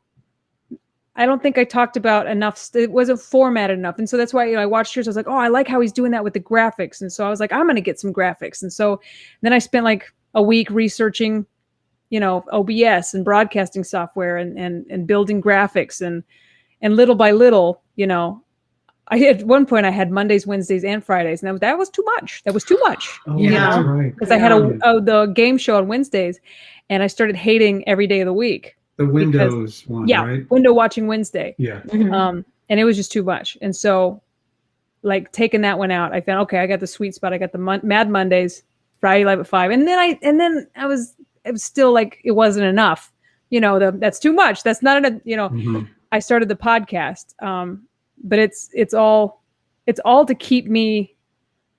I don't think I talked about enough. It wasn't formatted enough. And so that's why I watched yours. I was like, oh, I like how he's doing that with the graphics. And so I was like, I'm going to get some graphics. And so then I spent like a week researching, OBS and broadcasting software and building graphics. And little by little, at one point I had Mondays, Wednesdays, and Fridays. And that was too much. That was too much. Oh, yeah, that's right. Because I had the game show on Wednesdays, and I started hating every day of the week. The Windows one, right? Window watching Wednesday. Yeah. And it was just too much. And so, like, taking that one out, I found, okay, I got the sweet spot. I got the Mad Mondays, Friday Live at 5. And then it was still like, it wasn't enough. That's too much. That's not enough. I started the podcast. But it's all to keep me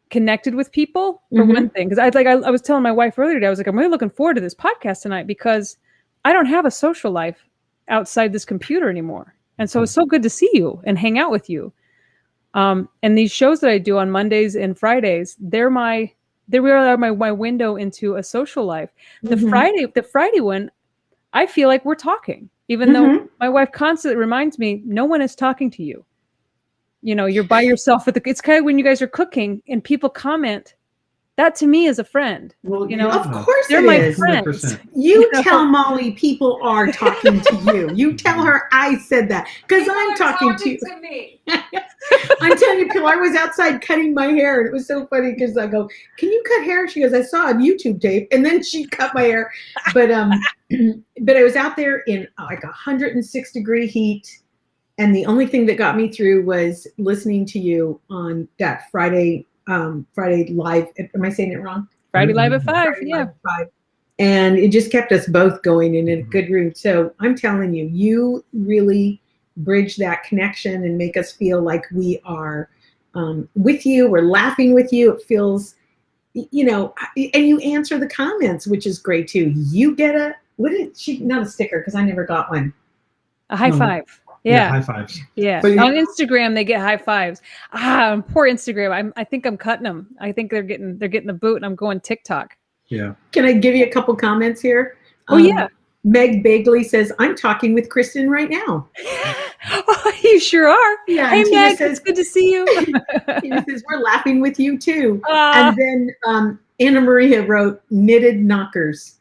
connected with people, for one thing. Because I was telling my wife earlier today, I was like, I'm really looking forward to this podcast tonight, because I don't have a social life outside this computer anymore. And so it's so good to see you and hang out with you. And these shows that I do on Mondays and Fridays, they really are my window into a social life. The Friday one, I feel like we're talking, even though my wife constantly reminds me, no one is talking to you. You're by yourself it's kind of when you guys are cooking and people comment, That to me is a friend. Well, You know, Of course they're it my is. friends. 100%. You know? tell Molly people are talking to you. You tell her I said that because I'm talking to you. me. I'm telling you, Pilar was outside cutting my hair, and it was so funny because I go, "Can you cut hair?" She goes, "I saw on YouTube tape," and then she cut my hair. But but I was out there in like 106-degree heat, and the only thing that got me through was listening to you on that Friday live. Am I saying it wrong? Friday Live at 5. Friday Yeah. Live at 5. And it just kept us both going in a good room. So I'm telling you, you really bridge that connection and make us feel like we are with you. We're laughing with you. It feels, you know, and you answer the comments, which is great too. You get not a sticker, because I never got one. A high No. five. Yeah, Yeah. high fives. Yeah. But On Instagram, they get high fives. Poor Instagram. I think I'm cutting them. I think they're getting the boot, and I'm going TikTok. Yeah. Can I give you a couple comments here? Oh, yeah. Meg Bagley says, "I'm talking with Kristin right now." Oh, you sure are. Yeah. Hey, and Tina Meg, says, it's good to see you. Tina says, "We're laughing with you too." Ah. And then Anna Maria wrote, "Knitted knockers."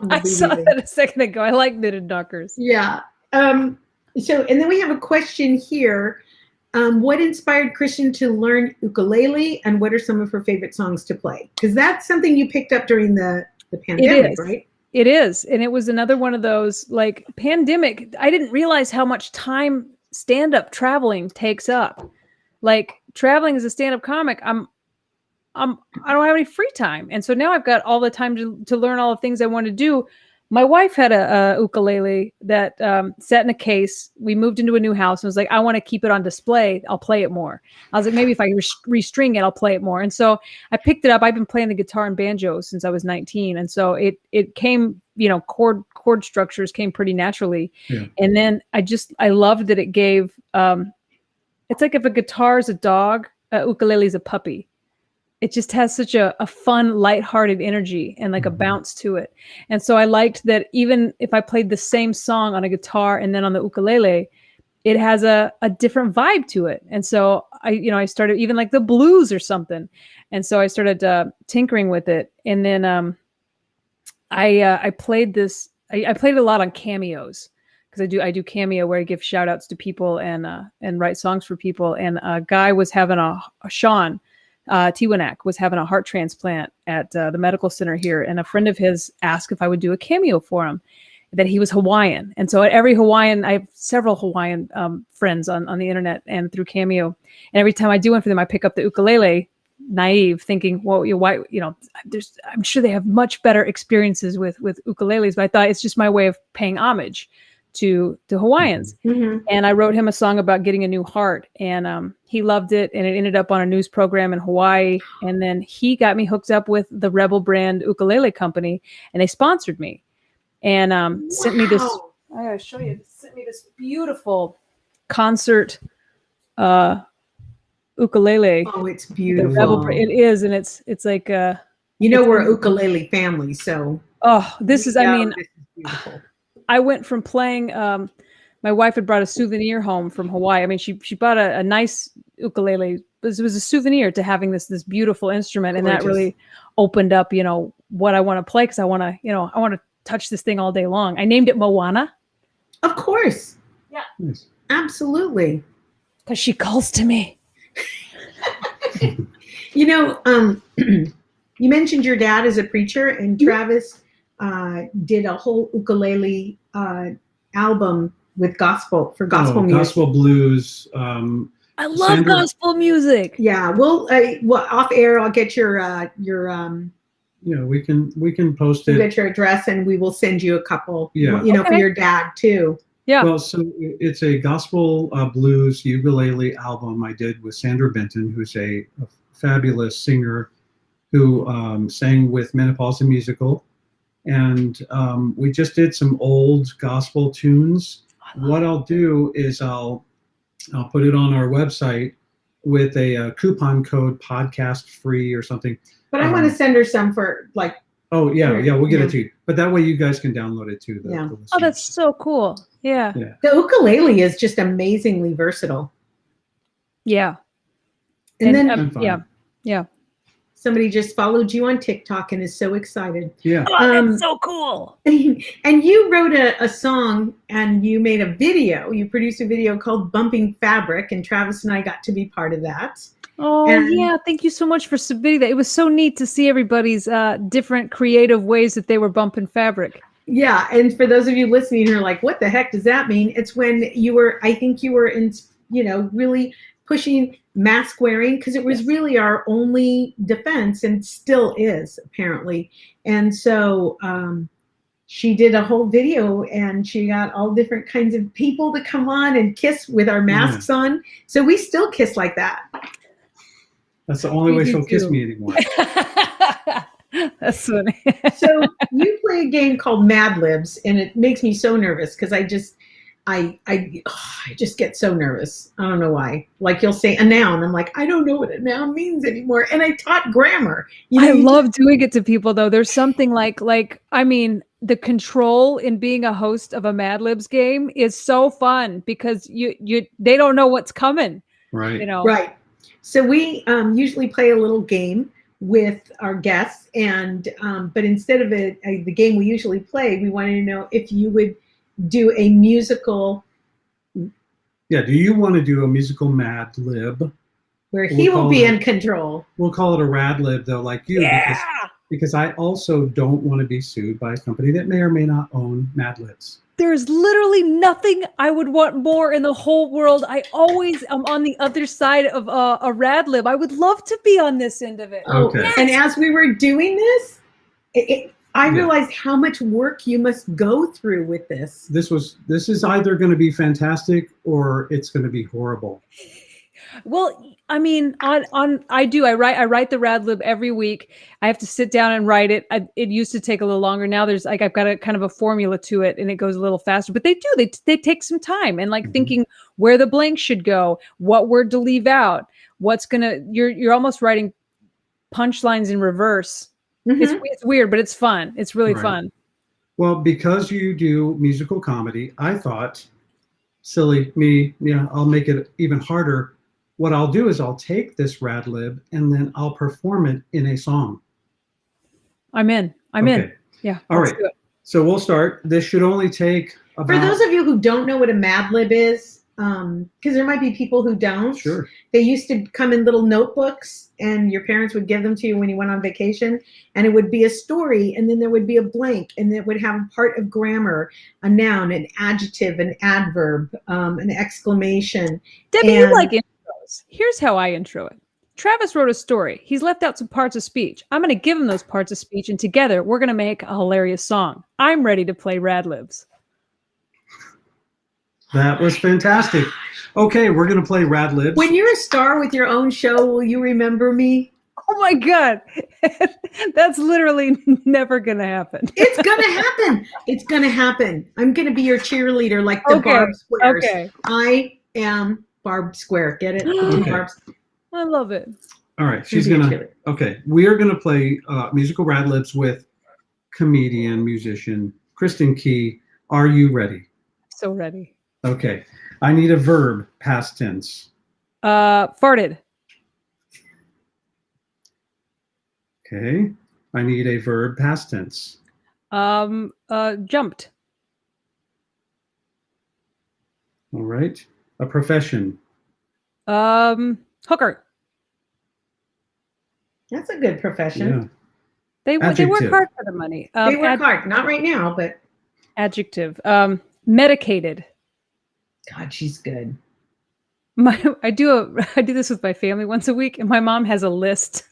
I saw that a second ago. I like knitted knockers. Yeah. So, and then we have a question here. What inspired Kristin to learn ukulele, and what are some of her favorite songs to play? Because that's something you picked up during the pandemic, right? It is. And it was another one of those, like, pandemic. I didn't realize how much time stand-up traveling takes up. Like, traveling as a stand-up comic, I don't have any free time. And so now I've got all the time to learn all the things I want to do. My wife had a ukulele that sat in a case. We moved into a new house and was like, I want to keep it on display. I'll play it more. I was like, maybe if I restring it, I'll play it more. And so I picked it up. I've been playing the guitar and banjo since I was 19. And so it came, you know, chord structures came pretty naturally. Yeah. And then I loved that it gave, it's like if a guitar is a dog, ukulele is a puppy. It just has such a fun, lighthearted energy and like a bounce to it. And so I liked that even if I played the same song on a guitar and then on the ukulele, it has a different vibe to it. And so I started even like the blues or something. And so I started tinkering with it. And then I played this. I played it a lot on cameos, because I do Cameo where I give shout outs to people and write songs for people. And a guy was having Sean Tiwanak was having a heart transplant at the medical center here, and a friend of his asked if I would do a cameo for him, that he was Hawaiian. And so at every Hawaiian, I have several Hawaiian friends on the internet and through Cameo, and every time I do one for them, I pick up the ukulele, naive, thinking, well, I'm sure they have much better experiences with ukuleles, but I thought it's just my way of paying homage to Hawaiians. Mm-hmm. And I wrote him a song about getting a new heart, and he loved it, and it ended up on a news program in Hawaii. And then he got me hooked up with the Rebel brand ukulele company, and they sponsored me and sent me this. I gotta show you. Sent me this beautiful concert ukulele. Oh, it's beautiful. It is, and it's like we're a ukulele family, so this is beautiful. I went from playing, my wife had brought a souvenir home from Hawaii. I mean, she bought a nice ukulele, but it was a souvenir to having this beautiful instrument. Gorgeous. And that really opened up, what I want to play. Cause I want to touch this thing all day long. I named it Moana. Of course. Yeah. Nice. Absolutely. Cause she calls to me. You mentioned your dad is a preacher, and Travis did a whole ukulele album with gospel music. Gospel blues. I love gospel music. Yeah, well, off air, I'll get your we can post it. Get your address, and we will send you a couple. Yeah. For your dad too. Yeah. Well, so it's a gospel blues ukulele album I did with Sandra Benton, who's a fabulous singer who sang with Menopause the Musical. And we just did some old gospel tunes. What I'll do is I'll put it on our website with a coupon code podcast free or something. But I want to send her some for like. Oh yeah, we'll get it to you. But that way you guys can download it too. The that's so cool. Yeah. The ukulele is just amazingly versatile. Yeah. And then yeah. somebody just followed you on TikTok and is so excited. Yeah. Oh, that's so cool. And you wrote a song and you made a video. You produced a video called Bumping Fabric, and Travis and I got to be part of that. Oh, yeah. Thank you so much for submitting that. It was so neat to see everybody's different creative ways that they were bumping fabric. Yeah. And for those of you listening who are like, what the heck does that mean? It's when you were, I think you were in, really pushing mask wearing, because it was really our only defense, and still is, apparently. And so she did a whole video, and she got all different kinds of people to come on and kiss with our masks on. So we still kiss like that. That's the only way she'll kiss me anymore. That's funny. So you play a game called Mad Libs, and it makes me so nervous because I just get so nervous. I don't know why. Like, you'll say a noun, I'm like, I don't know what a noun means anymore. And I taught grammar. I love doing it to people, though. There's something like I mean, the control in being a host of a Mad Libs game is so fun because they don't know what's coming. Right. Right. So we usually play a little game with our guests, and but instead of the game we usually play, we wanted to know if you would do a musical. Yeah, do you want to do a musical Mad Lib? Where he will be in control. We'll call it a Rad Lib, though, like you, because I also don't want to be sued by a company that may or may not own Mad Libs. There's literally nothing I would want more in the whole world. I always am on the other side of a Rad Lib. I would love to be on this end of it. Okay. Yes. And as we were doing this, I realized how much work you must go through with this. This is either going to be fantastic or it's going to be horrible. Well, I mean, I write the Rad Lib every week. I have to sit down and write it. It used to take a little longer. Now there's I've got a kind of a formula to it, and it goes a little faster. But they take some time and thinking where the blank should go, what word to leave out, you're almost writing punchlines in reverse. Mm-hmm. It's weird, but it's fun. It's really fun. Well, because you do musical comedy, I thought, silly me, I'll make it even harder. What I'll do is I'll take this Rad Lib and then I'll perform it in a song. I'm in. Yeah. All right. So we'll start. This should only take about... For those of you who don't know what a Mad Lib is, because there might be people who don't. Sure. They used to come in little notebooks, and your parents would give them to you when you went on vacation, and it would be a story, and then there would be a blank, and it would have a part of grammar, a noun, an adjective, an adverb, an exclamation. Debbie, you like intros. Here's how I intro it. Travis wrote a story. He's left out some parts of speech. I'm going to give him those parts of speech, and together we're going to make a hilarious song. I'm ready to play Rad Libs. That was fantastic. Okay, we're going to play Rad Libs. When you're a star with your own show, will you remember me? Oh my God. That's literally never going to happen. It's going to happen. It's going to happen. I'm going to be your cheerleader like the Barb Squares. Okay. I am Barb Square. Get it? Okay. I love it. All right. She's going to, we are going to play musical Rad Libs with comedian, musician, Kristin Key. Are you ready? So ready. Okay. I need a verb, past tense. Farted. Okay. I need a verb, past tense. Jumped. All right. A profession. Hooker. That's a good profession. Yeah. They work hard for the money. They work hard. Not right now, but. Adjective. Medicated. God, she's good. I do this with my family once a week, and my mom has a list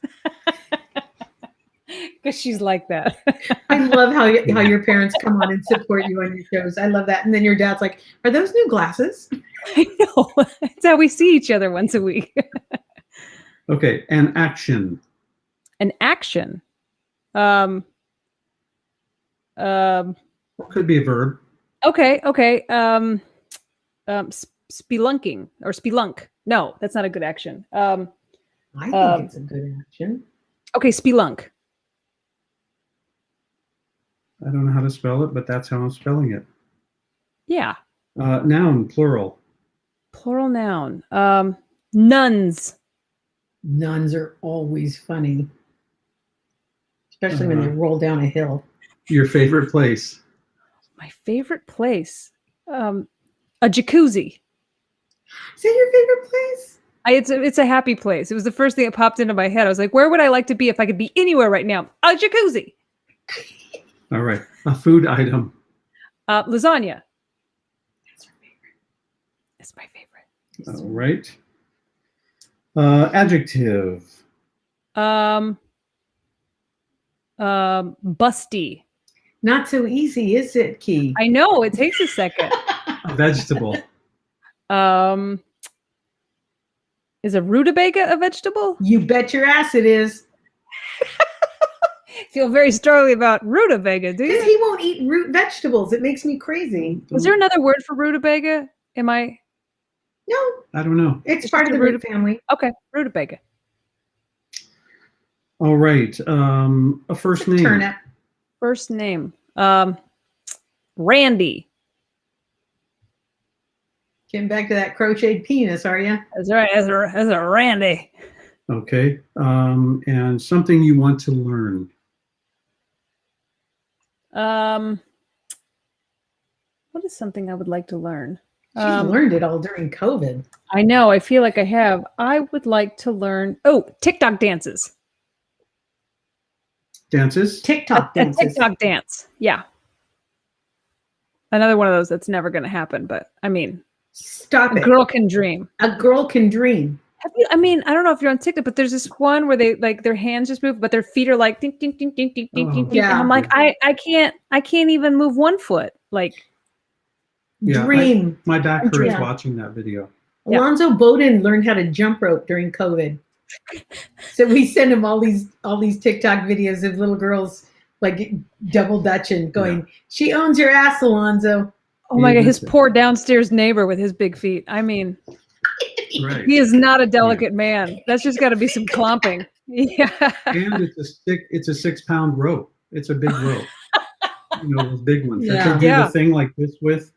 because she's like that. I love how your parents come on and support you on your shows. I love that. And then your dad's like, "Are those new glasses?" I know. That's how we see each other once a week. Okay, an action. An action. Could be a verb. Okay. Spelunking or spelunk. No, that's not a good action. I think it's a good action. Okay, spelunk. I don't know how to spell it, but that's how I'm spelling it. Yeah. Noun, plural. Plural noun. Nuns. Nuns are always funny. especially when they roll down a hill. Your favorite place? My favorite place, a jacuzzi. Is that your favorite place? It's a happy place. It was the first thing that popped into my head. I was like, where would I like to be if I could be anywhere right now? A jacuzzi. All right. A food item. Lasagna. That's her favorite. It's my favorite. All right. Adjective. Busty. Not so easy, is it, Key? I know, it takes a second. A vegetable. Is a rutabaga a vegetable? You bet your ass it is. Feel very strongly about rutabaga, do Because you? he won't eat root vegetables. It makes me crazy. Is there another word for rutabaga? Am I? No, I don't know. it's It's part of just the a root family. Okay, rutabaga. All right. A first name. Turnip. First name. Randy. Getting back to that crocheted penis, are you? That's right. As a Randy. Okay. And something you want to learn. What is something I would like to learn? She's learned it all during COVID. I know. I feel like I have. I would like to learn. Oh, TikTok dances. Dances. TikTok A dances. TikTok dance. Yeah. Another one of those that's never going to happen. But I mean, Stop a it. girl can dream. A girl can dream. Have you? I mean, I don't know if you're on TikTok, but there's this one where they like their hands just move, but their feet are like ding ding ding ding ding ding ding. Yeah. And I'm like, I can't even move one foot. Like, Yeah, Dream. My back hurts Yeah. watching that video. Yeah. Alonzo Bowden learned how to jump rope during COVID. So we send him all these TikTok videos of little girls like double dutching, going, "She owns your ass, Alonzo." oh my Yeah, god, his that's it. poor downstairs neighbor with his big feet. I mean, Right. he is not a delicate man. That's just got to be some clomping. Yeah. And it's a 6-pound rope. It's a big rope. You know, those big ones. Yeah. That could do Yeah. the thing like this with.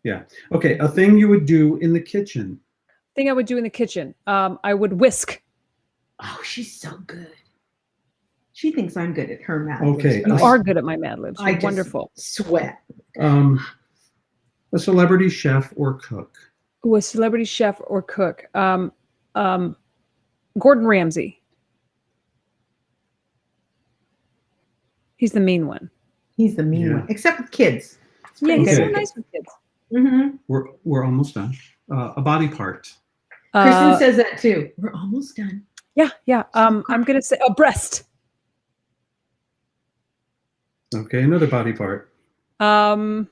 Yeah. Okay. A thing you would do in the kitchen. Thing I would do in the kitchen. I would whisk. Oh, she's so good. She thinks I'm good at her math. Okay, You I- are good at my Mad Libs. I You're just wonderful. sweat. A celebrity chef or cook. Ooh, a celebrity chef or cook. Gordon Ramsay. He's the mean one. He's the mean Yeah. one, except with kids. Yeah, he's so Okay. nice with kids. Mm-hmm. We're almost done. A body part. Kristen says that too. We're almost done. Yeah. I'm gonna say a breast. Okay. Another body part. Um,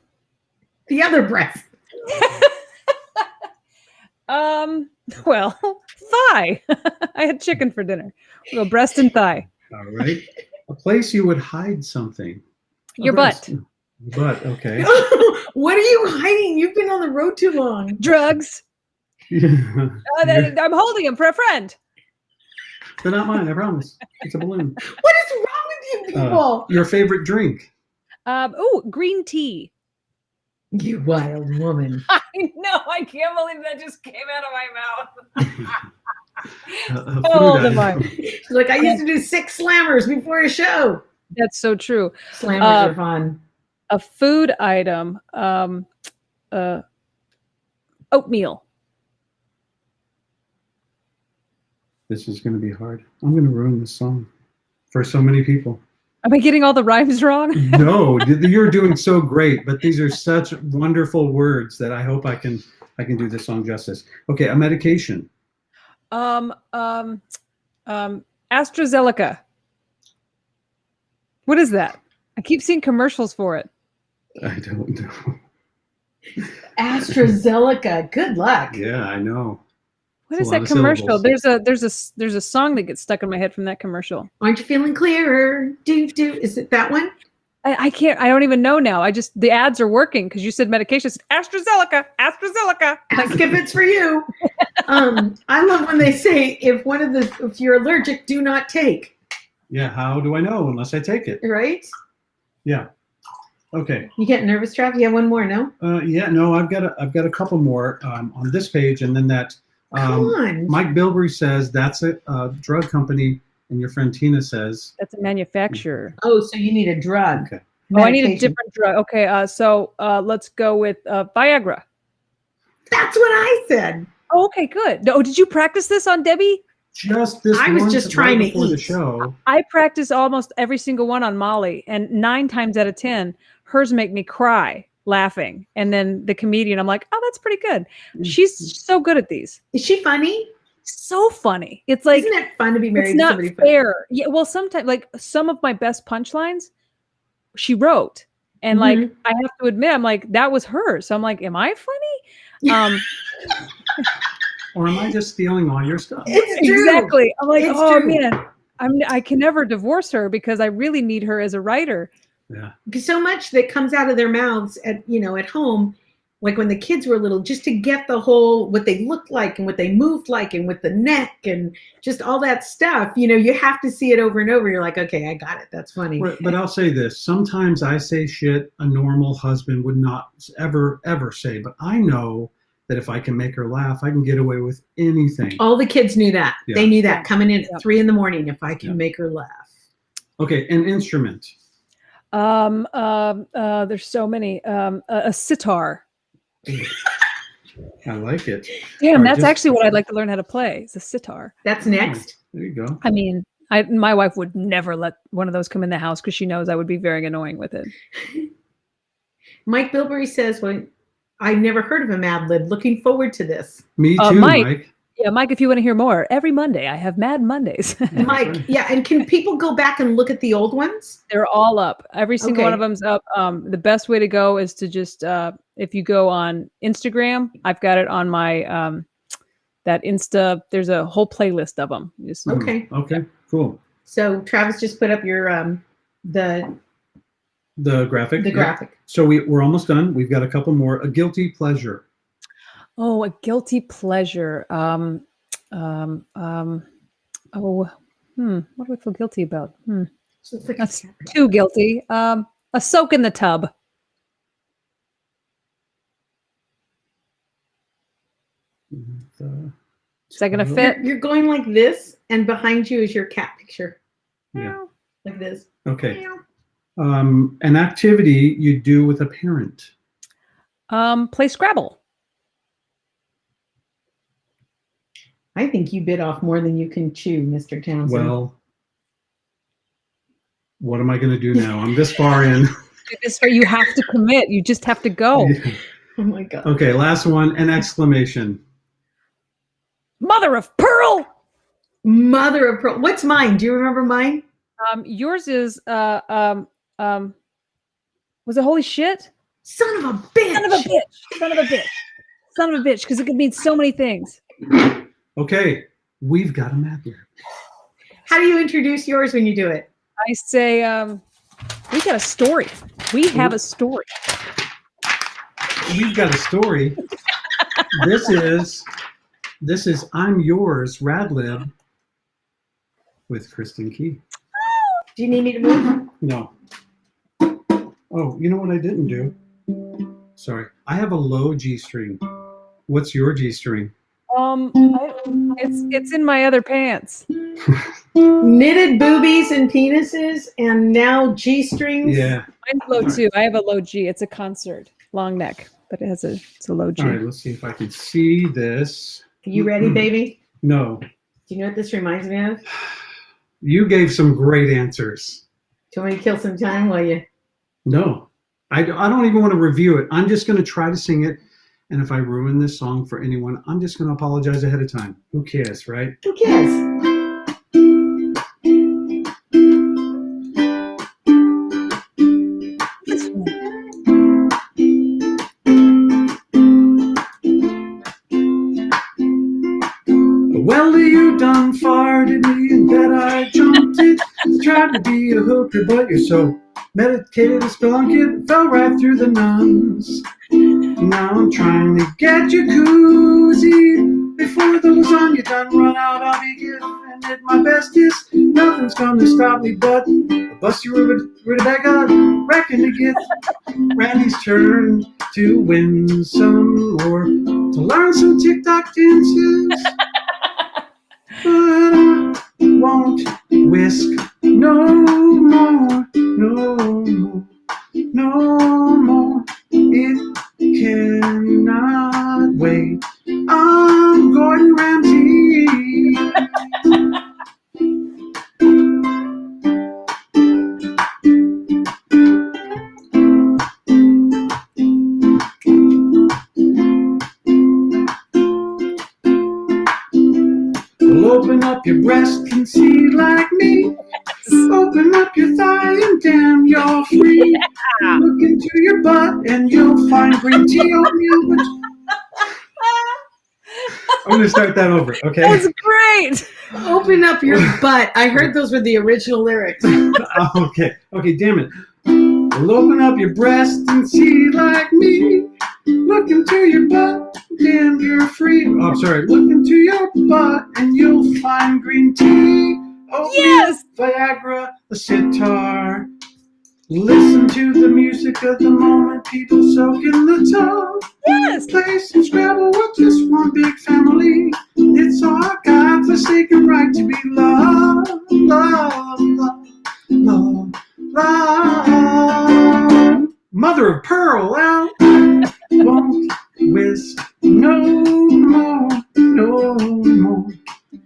The other breast. well, thigh. I had chicken for dinner. We'll go breast and thigh. All right. A place you would hide something. A Your breast. butt. Butt. Okay. What are you hiding? You've been on the road too long. Drugs. Yeah. I'm holding him for a friend. They're not mine. I promise. It's a balloon. What is wrong with you people? Your favorite drink. Green tea. You wild woman. I know. I can't believe that just came out of my mouth. A food Oh, the item. mind. She's like, I used to do 6 slammers before a show. That's so true. Slammers are fun. A food item. Oatmeal. This is going to be hard. I'm going to ruin this song for so many people. Am I getting all the rhymes wrong? No, you're doing so great, but these are such wonderful words that I hope I can do this song justice. Okay, a medication. AstraZeneca. What is that? I keep seeing commercials for it. I don't know. AstraZeneca. Good luck. Yeah, I know. What It's is a lot that of commercial? syllables. There's a song that gets stuck in my head from that commercial. Aren't you feeling clearer? Do. Is it that one? I can't. I don't even know now. The ads are working because you said medication. It's AstraZeneca. Ask if it's for you. I love when they say if you're allergic, do not take. Yeah, how do I know unless I take it? Right? Yeah. Okay. You get nervous, Trav? You have one more, no? Yeah, no, I've got a couple more on this page, and then that Come on. Mike Bilbrey says that's a drug company And your friend Tina says That's a manufacturer. Oh, so you need a drug. okay. Oh, I need a Medication. different drug. Okay, so let's go with Viagra. That's what I said. Oh, okay, good. No, did you practice this on Debbie? Just this I was once just trying to before the eat. show. I practice almost every single one on Molly, and 9 times out of 10, hers make me cry laughing. And then the comedian, I'm like, oh, that's pretty good. She's so good at these. Is she funny? So funny. It's like, Isn't it fun to be married it's to not somebody funny? fair. Yeah, well, sometimes like some of my best punchlines, she wrote, and like Mhm. I have to admit, I'm like that was hers. So I'm like, am I funny? Or am I just stealing all your stuff? It's true. Exactly. I'm like, It's oh true. man, I can never divorce her because I really need her as a writer. Yeah. So much that comes out of their mouths at home, like when the kids were little, just to get the whole what they looked like and what they moved like and with the neck and just all that stuff. You have to see it over and over. You're like, okay, I got it. That's funny. But I'll say this. Sometimes I say shit a normal husband would not ever say. But I know that if I can make her laugh, I can get away with anything. All the kids knew that. Yeah. They knew that coming in Yeah. at 3 a.m. if I can Yeah. make her laugh. Okay, an instrument. There's so many. A sitar. I like it. Damn, All right, that's just- actually what I'd like to learn how to play. It's a sitar. That's next. There you go. I mean, my wife would never let one of those come in the house because she knows I would be very annoying with it. Mike Bilberry says, well, I never heard of a Mad Lib. Looking forward to this. Me too, Mike. Mike. Yeah, Mike, if you want to hear more, every Monday I have Mad Mondays. Mike, yeah, and can people go back and look at the old ones? They're all up. Every single one Okay. of them's up. The best way to go is to just if you go on Instagram, I've got it on my that Insta. There's a whole playlist of them. Just, Okay. Okay, cool. So Travis just put up your The graphic. the Yep. graphic. So we're almost done. We've got a couple more. A guilty pleasure. Oh, a guilty pleasure. What do I feel guilty about? So it's like a That's separate- too guilty. A soak in the tub. Is that gonna fit? You're going like this, and behind you is your cat picture, Yeah. like this. Okay. An activity you do with a parent. Play Scrabble. I think you bit off more than you can chew, Mr. Townsend. Well, what am I going to do now? I'm this far in. It's where you have to commit. You just have to go. Oh my God. Okay, last one. An exclamation. Mother of pearl. Mother of pearl. What's mine? Do you remember mine? Yours is was it holy shit? Son of a bitch. Son of a bitch. Son of a bitch. Son of a bitch. Because it could mean so many things. Okay, we've got a Mad Lib. How do you introduce yours when you do it? I say, we got a story. We have a story. We've got a story. This is I'm Yours, Rad Lib with Kristin Key. Do you need me to move? No. Oh, you know what I didn't do? Sorry. I have a low G string. What's your G string? It's in my other pants. Knitted boobies and penises, and now G-strings. Yeah. Mine's low too. I have a low G. It's a concert, long neck, but it's a low G. All right, let's see if I can see this. Are you ready, baby? No. Do you know what this reminds me of? You gave some great answers. Do you want me to kill some time while you? No. I don't even want to review it. I'm just going to try to sing it. And if I ruin this song for anyone, I'm just going to apologize ahead of time. Who cares, right? Who cares? This one. Well, you done farted me and bet I jumped it. Tried to be a hooker, but you're so medicated, a spelunket fell right through the nuns. Now I'm trying to get you koozie before the lasagna done run out. I'll be giving it my bestest. Nothing's gonna stop me but a busty rutabaga. Reckon to get Randy's turn to win some more, to learn some TikTok dances. But I won't whisk no more, no more, no more. It cannot wait. I'm Gordon Ramsay. Well, open up your breast and see like me. Open up your thigh and damn, you're free. Yeah. Look into your butt and you'll find green tea oatmeal. I'm going to start that over, okay? That's great. Open up your butt. I heard those were the original lyrics. Okay, damn it. Well, open up your breast and see like me. Look into your butt, damn, you're free. Oh, sorry. Look into your butt and you'll find green tea. Oatmeal, Yes. Viagra, a sitar. Listen to the music of the moment, people soak in the tub. Yes. Play some Scrabble with just one big family. It's our God-forsaken right to be loved, love, love, love, love. Mother of pearl, out. Won't whisk no more, no more,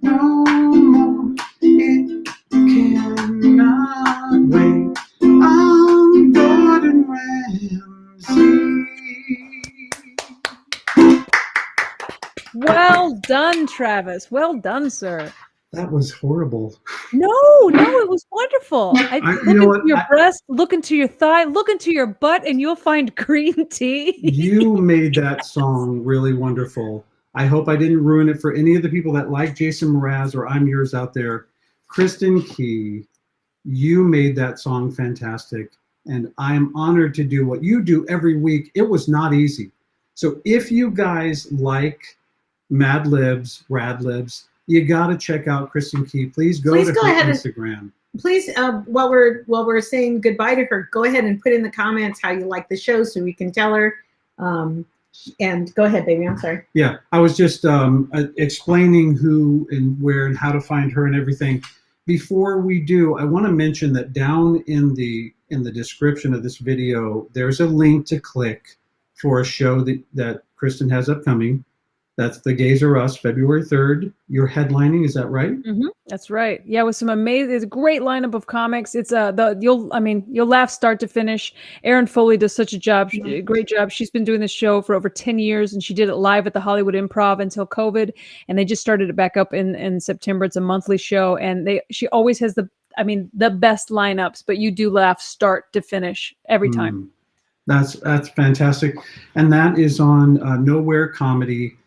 no more. It cannot wait. I'm Gordon Ramsay. Well done, Travis. Well done, sir. That was horrible. No, it was wonderful. Look into your breast, look into your thigh, look into your butt, and you'll find green tea. You made that song really wonderful. I hope I didn't ruin it for any of the people that like Jason Mraz or I'm Yours out there. Kristin Key, you made that song fantastic. And I'm honored to do what you do every week. It was not easy. So if you guys like Mad Libs, Rad Libs, you got to check out Kristin Key. Please go to her Instagram. Please, while we're saying goodbye to her, go ahead and put in the comments how you like the show so we can tell her. And go ahead, baby. I'm sorry. Yeah, I was just explaining who and where and how to find her and everything. Before we do, I want to mention that down in the description of this video, there's a link to click for a show that Kristin has upcoming. That's The Gays Are Us, February 3rd. You're headlining, is that right? Mm-hmm. That's right. Yeah, with some amazing, it's a great lineup of comics. It's you'll laugh start to finish. Erin Foley does such a great job. She's been doing this show for over 10 years, and she did it live at the Hollywood Improv until COVID, and they just started it back up in September. It's a monthly show, and she always has the best lineups. But you do laugh start to finish every time. That's fantastic, and that is on nowherecomedy.com.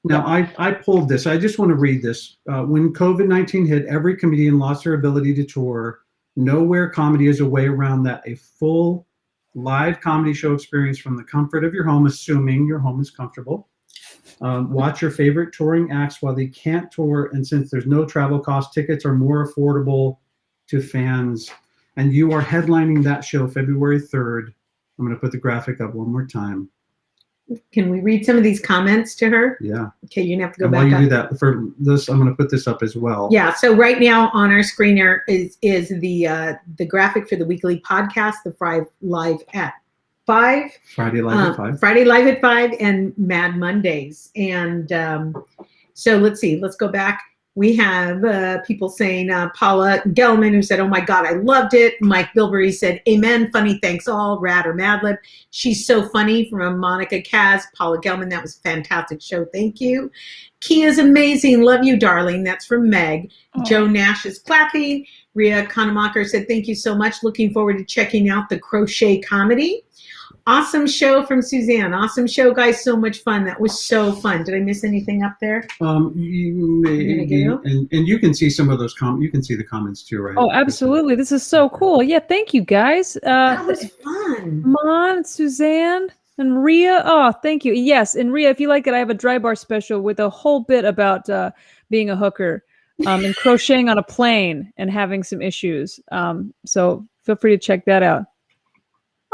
Now I pulled this. I just want to read this. When COVID-19 hit, every comedian lost their ability to tour. Nowhere Comedy is a way around that. A full live comedy show experience from the comfort of your home, assuming your home is comfortable. Watch your favorite touring acts while they can't tour. And since there's no travel cost, tickets are more affordable to fans. And you are headlining that show February 3rd. I'm going to put the graphic up one more time. Can we read some of these comments to her? Yeah. Okay, you're gonna have to go and back. While you do that, for this, I'm gonna put this up as well. Yeah. So right now on our screener is the graphic for the weekly podcast, the Friday Live at 5. Friday Live at 5. Friday Live at 5 and Mad Mondays. And so let's see. Let's go back. We have people saying, Paula Gelman, who said, oh my God, I loved it. Mike Bilberry said, amen, funny, thanks all, Rad or Mad Lib. She's so funny, from Monica Kaz. Paula Gelman, that was a fantastic show, thank you. Kia's amazing, love you, darling. That's from Meg. Oh. Joe Nash is clapping. Ria Kanemacher said, thank you so much. Looking forward to checking out the Crochet Comedy. Awesome show from Suzanne. Awesome show, guys. So much fun. That was so fun. Did I miss anything up there? You may, and you can see some of those comments. You can see the comments too, right? Oh, absolutely. This is so cool. Yeah, thank you, guys. That was fun. Mon, Suzanne, and Ria. Oh, thank you. Yes, and Ria, if you like it, I have a dry bar special with a whole bit about being a hooker and crocheting on a plane and having some issues. So feel free to check that out.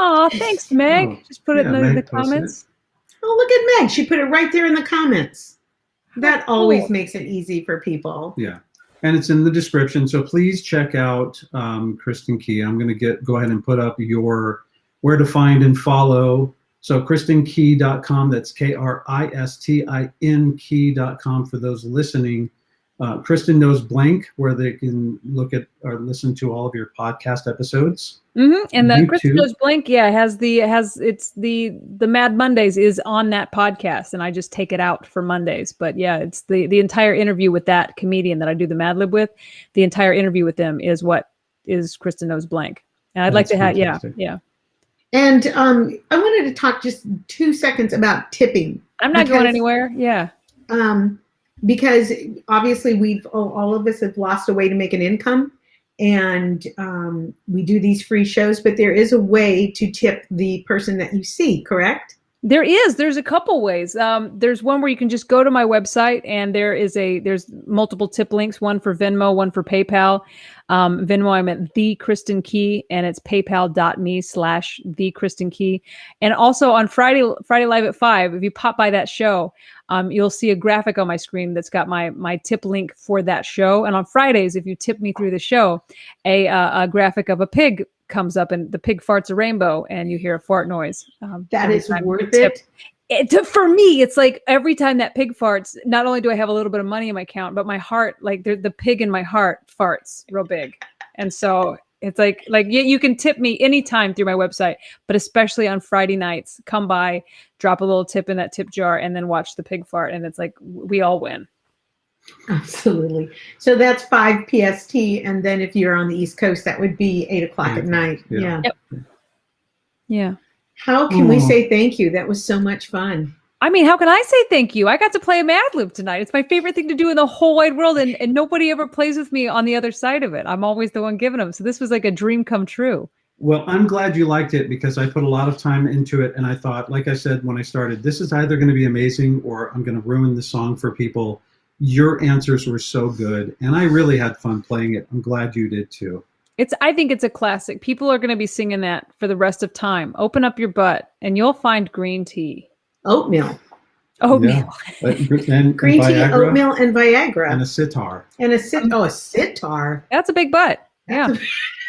Oh, thanks, Meg. Just put it in the comments. Oh, look at Meg. She put it right there in the comments. That always makes it easy for people. Yeah. And it's in the description. So please check out Kristin Key. I'm going to go ahead and put up your where to find and follow. So KristinKey.com. That's KRISTIN key.com for those listening. Kristin Knows Blank, where they can look at or listen to all of your podcast episodes. And the Kristin Knows Blank, it's the Mad Mondays is on that podcast, and I just take it out for Mondays. But yeah, it's the entire interview with that comedian that I do the Mad Lib with. The entire interview with them is what is Kristin Knows Blank, and I'd like to have yeah. And I wanted to talk just 2 seconds about tipping. I'm not going anywhere. Yeah. Because obviously all of us have lost a way to make an income, and we do these free shows, but there is a way to tip the person that you see, correct? There's a couple ways. There's one where you can just go to my website, and there's multiple tip links, one for Venmo, one for PayPal. Venmo, I'm at the Kristin Key, and it's paypal.me/the Kristin Key. And also on Friday Live at 5, if you pop by that show, you'll see a graphic on my screen that's got my tip link for that show. And on Fridays, if you tip me through the show, a graphic of a pig comes up, and the pig farts a rainbow, and you hear a fart noise. That is worth it. For me, it's like every time that pig farts, not only do I have a little bit of money in my account, but my heart, like the pig in my heart farts real big. And so it's like you can tip me anytime through my website, but especially on Friday nights, come by, drop a little tip in that tip jar, and then watch the pig fart. And it's like, we all win. Absolutely. So that's 5 PST. And then if you're on the East Coast, that would be 8 o'clock at night. Yeah. Yep. Yeah. How can we say thank you? That was so much fun. I mean, how can I say thank you? I got to play a Mad Lib tonight. It's my favorite thing to do in the whole wide world, and nobody ever plays with me on the other side of it. I'm always the one giving them. So this was like a dream come true. Well, I'm glad you liked it, because I put a lot of time into it, and I thought, like I said when I started, this is either going to be amazing or I'm going to ruin the song for people. Your answers were so good, and I really had fun playing it. I'm glad you did too. I think it's a classic. People are going to be singing that for the rest of time. Open up your butt, and you'll find green tea. Oatmeal. Oatmeal. Yeah. And green tea, Viagra, oatmeal, and Viagra. and a sitar. And a sitar. That's a big butt. Yeah.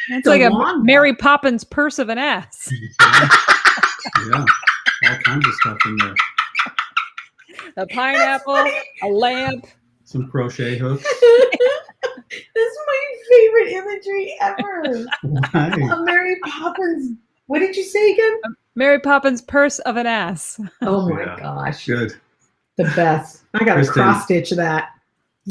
That's like a Mary Poppins purse of an ass. Yeah. All kinds of stuff in there. A pineapple, a lamp. Some crochet hooks. That's my favorite imagery ever. Why? A Mary Poppins. What did you say again? Mary Poppins purse of an ass. Oh my gosh. Good. The best. I got to cross stitch that.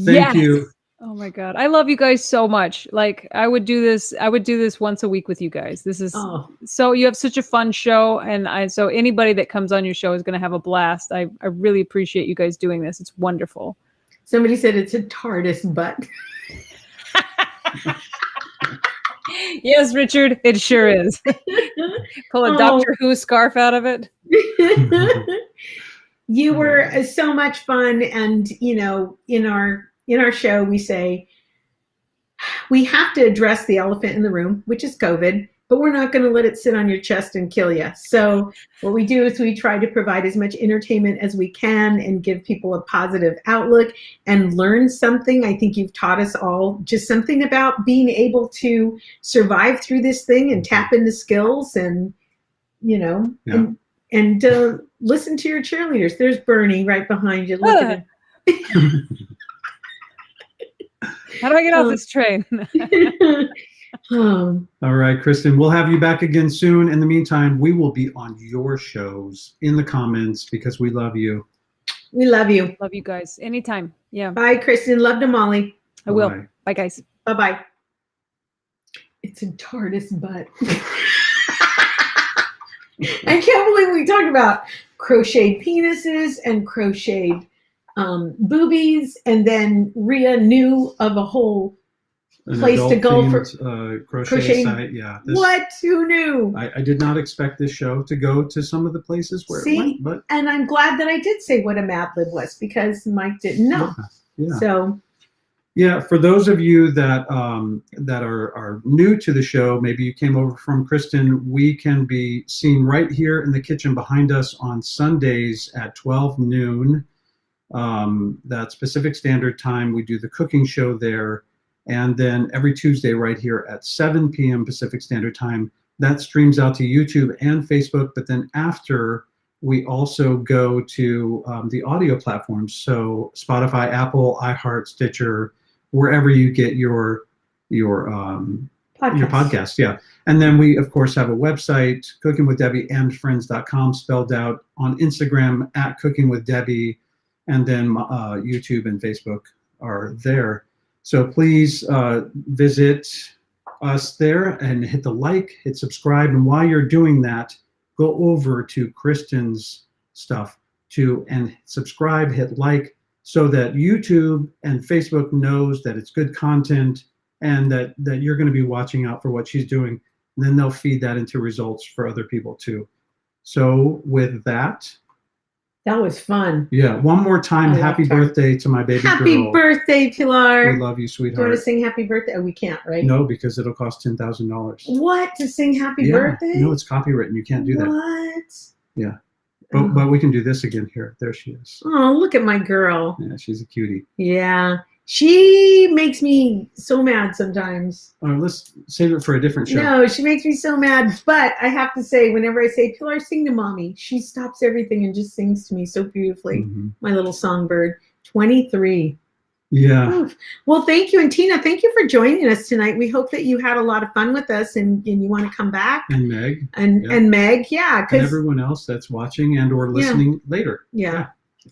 Thank you. Oh my God. I love you guys so much. Like I would do this once a week with you guys. This is so you have such a fun show. And so anybody that comes on your show is going to have a blast. I really appreciate you guys doing this. It's wonderful. Somebody said it's a TARDIS butt. Yes, Richard, it sure is. Pull a Doctor Who scarf out of it. You were so much fun, and in our show we say we have to address the elephant in the room, which is COVID, but we're not going to let it sit on your chest and kill you. So what we do is we try to provide as much entertainment as we can and give people a positive outlook and learn something. I think you've taught us all just something about being able to survive through this thing and tap into skills and, and listen to your cheerleaders. There's Bernie right behind you. Look at him. How do I get off this train? All right, Kristin, we'll have you back again soon. In the meantime, we will be on your shows in the comments because we love you. We love you. Love you guys. Anytime. Yeah. Bye, Kristin. Love to Molly. I will. Bye, guys. Bye-bye. It's a TARDIS butt. I can't believe we talked about crocheted penises and crocheted boobies, and then Rhea knew of a whole place to go for crochet site. Yeah. What? Who knew? I did not expect this show to go to some of the places where it went, but and I'm glad that I did say what a Mad Lib was because Mike didn't know. Yeah. So yeah, for those of you that are new to the show, maybe you came over from Kristin, we can be seen right here in the kitchen behind us on Sundays at 12 noon. That's Pacific Standard Time. We do the cooking show there. And then every Tuesday right here at 7 p.m. Pacific Standard Time, that streams out to YouTube and Facebook. But then after, we also go to the audio platforms. So Spotify, Apple, iHeart, Stitcher, wherever you get your podcast. Yeah. And then we, of course, have a website, cookingwithdebbieandfriends.com, spelled out, on Instagram at cookingwithdebbie, and then YouTube and Facebook are there. So please visit us there and hit the like, hit subscribe. And while you're doing that, go over to Kristin's stuff and subscribe, hit like, so that YouTube and Facebook knows that it's good content and that you're going to be watching out for what she's doing. And then they'll feed that into results for other people too. So with that. That was fun. Yeah. One more time, happy birthday to my baby girl. Happy birthday, Pilar. We love you, sweetheart. Do you want to sing happy birthday? Oh, we can't, right? No, because it'll cost $10,000. What? To sing happy birthday? No, it's copywritten. You can't do that. What? Yeah. But we can do this again here. There she is. Oh, look at my girl. Yeah, she's a cutie. Yeah. She makes me so mad sometimes. Let's save it for a different show. No, she makes me so mad. But I have to say, whenever I say, Pilar, sing to mommy, she stops everything and just sings to me so beautifully. Mm-hmm. My little songbird. 23. Yeah. Oof. Well, thank you. And Tina, thank you for joining us tonight. We hope that you had a lot of fun with us and you want to come back. And Meg. And Meg, yeah. And everyone else that's watching and or listening later. Yeah.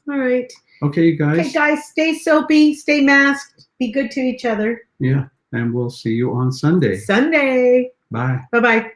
All right. Okay, you guys. Okay, guys, stay soapy, stay masked, be good to each other. Yeah, and we'll see you on Sunday. Sunday. Bye. Bye-bye.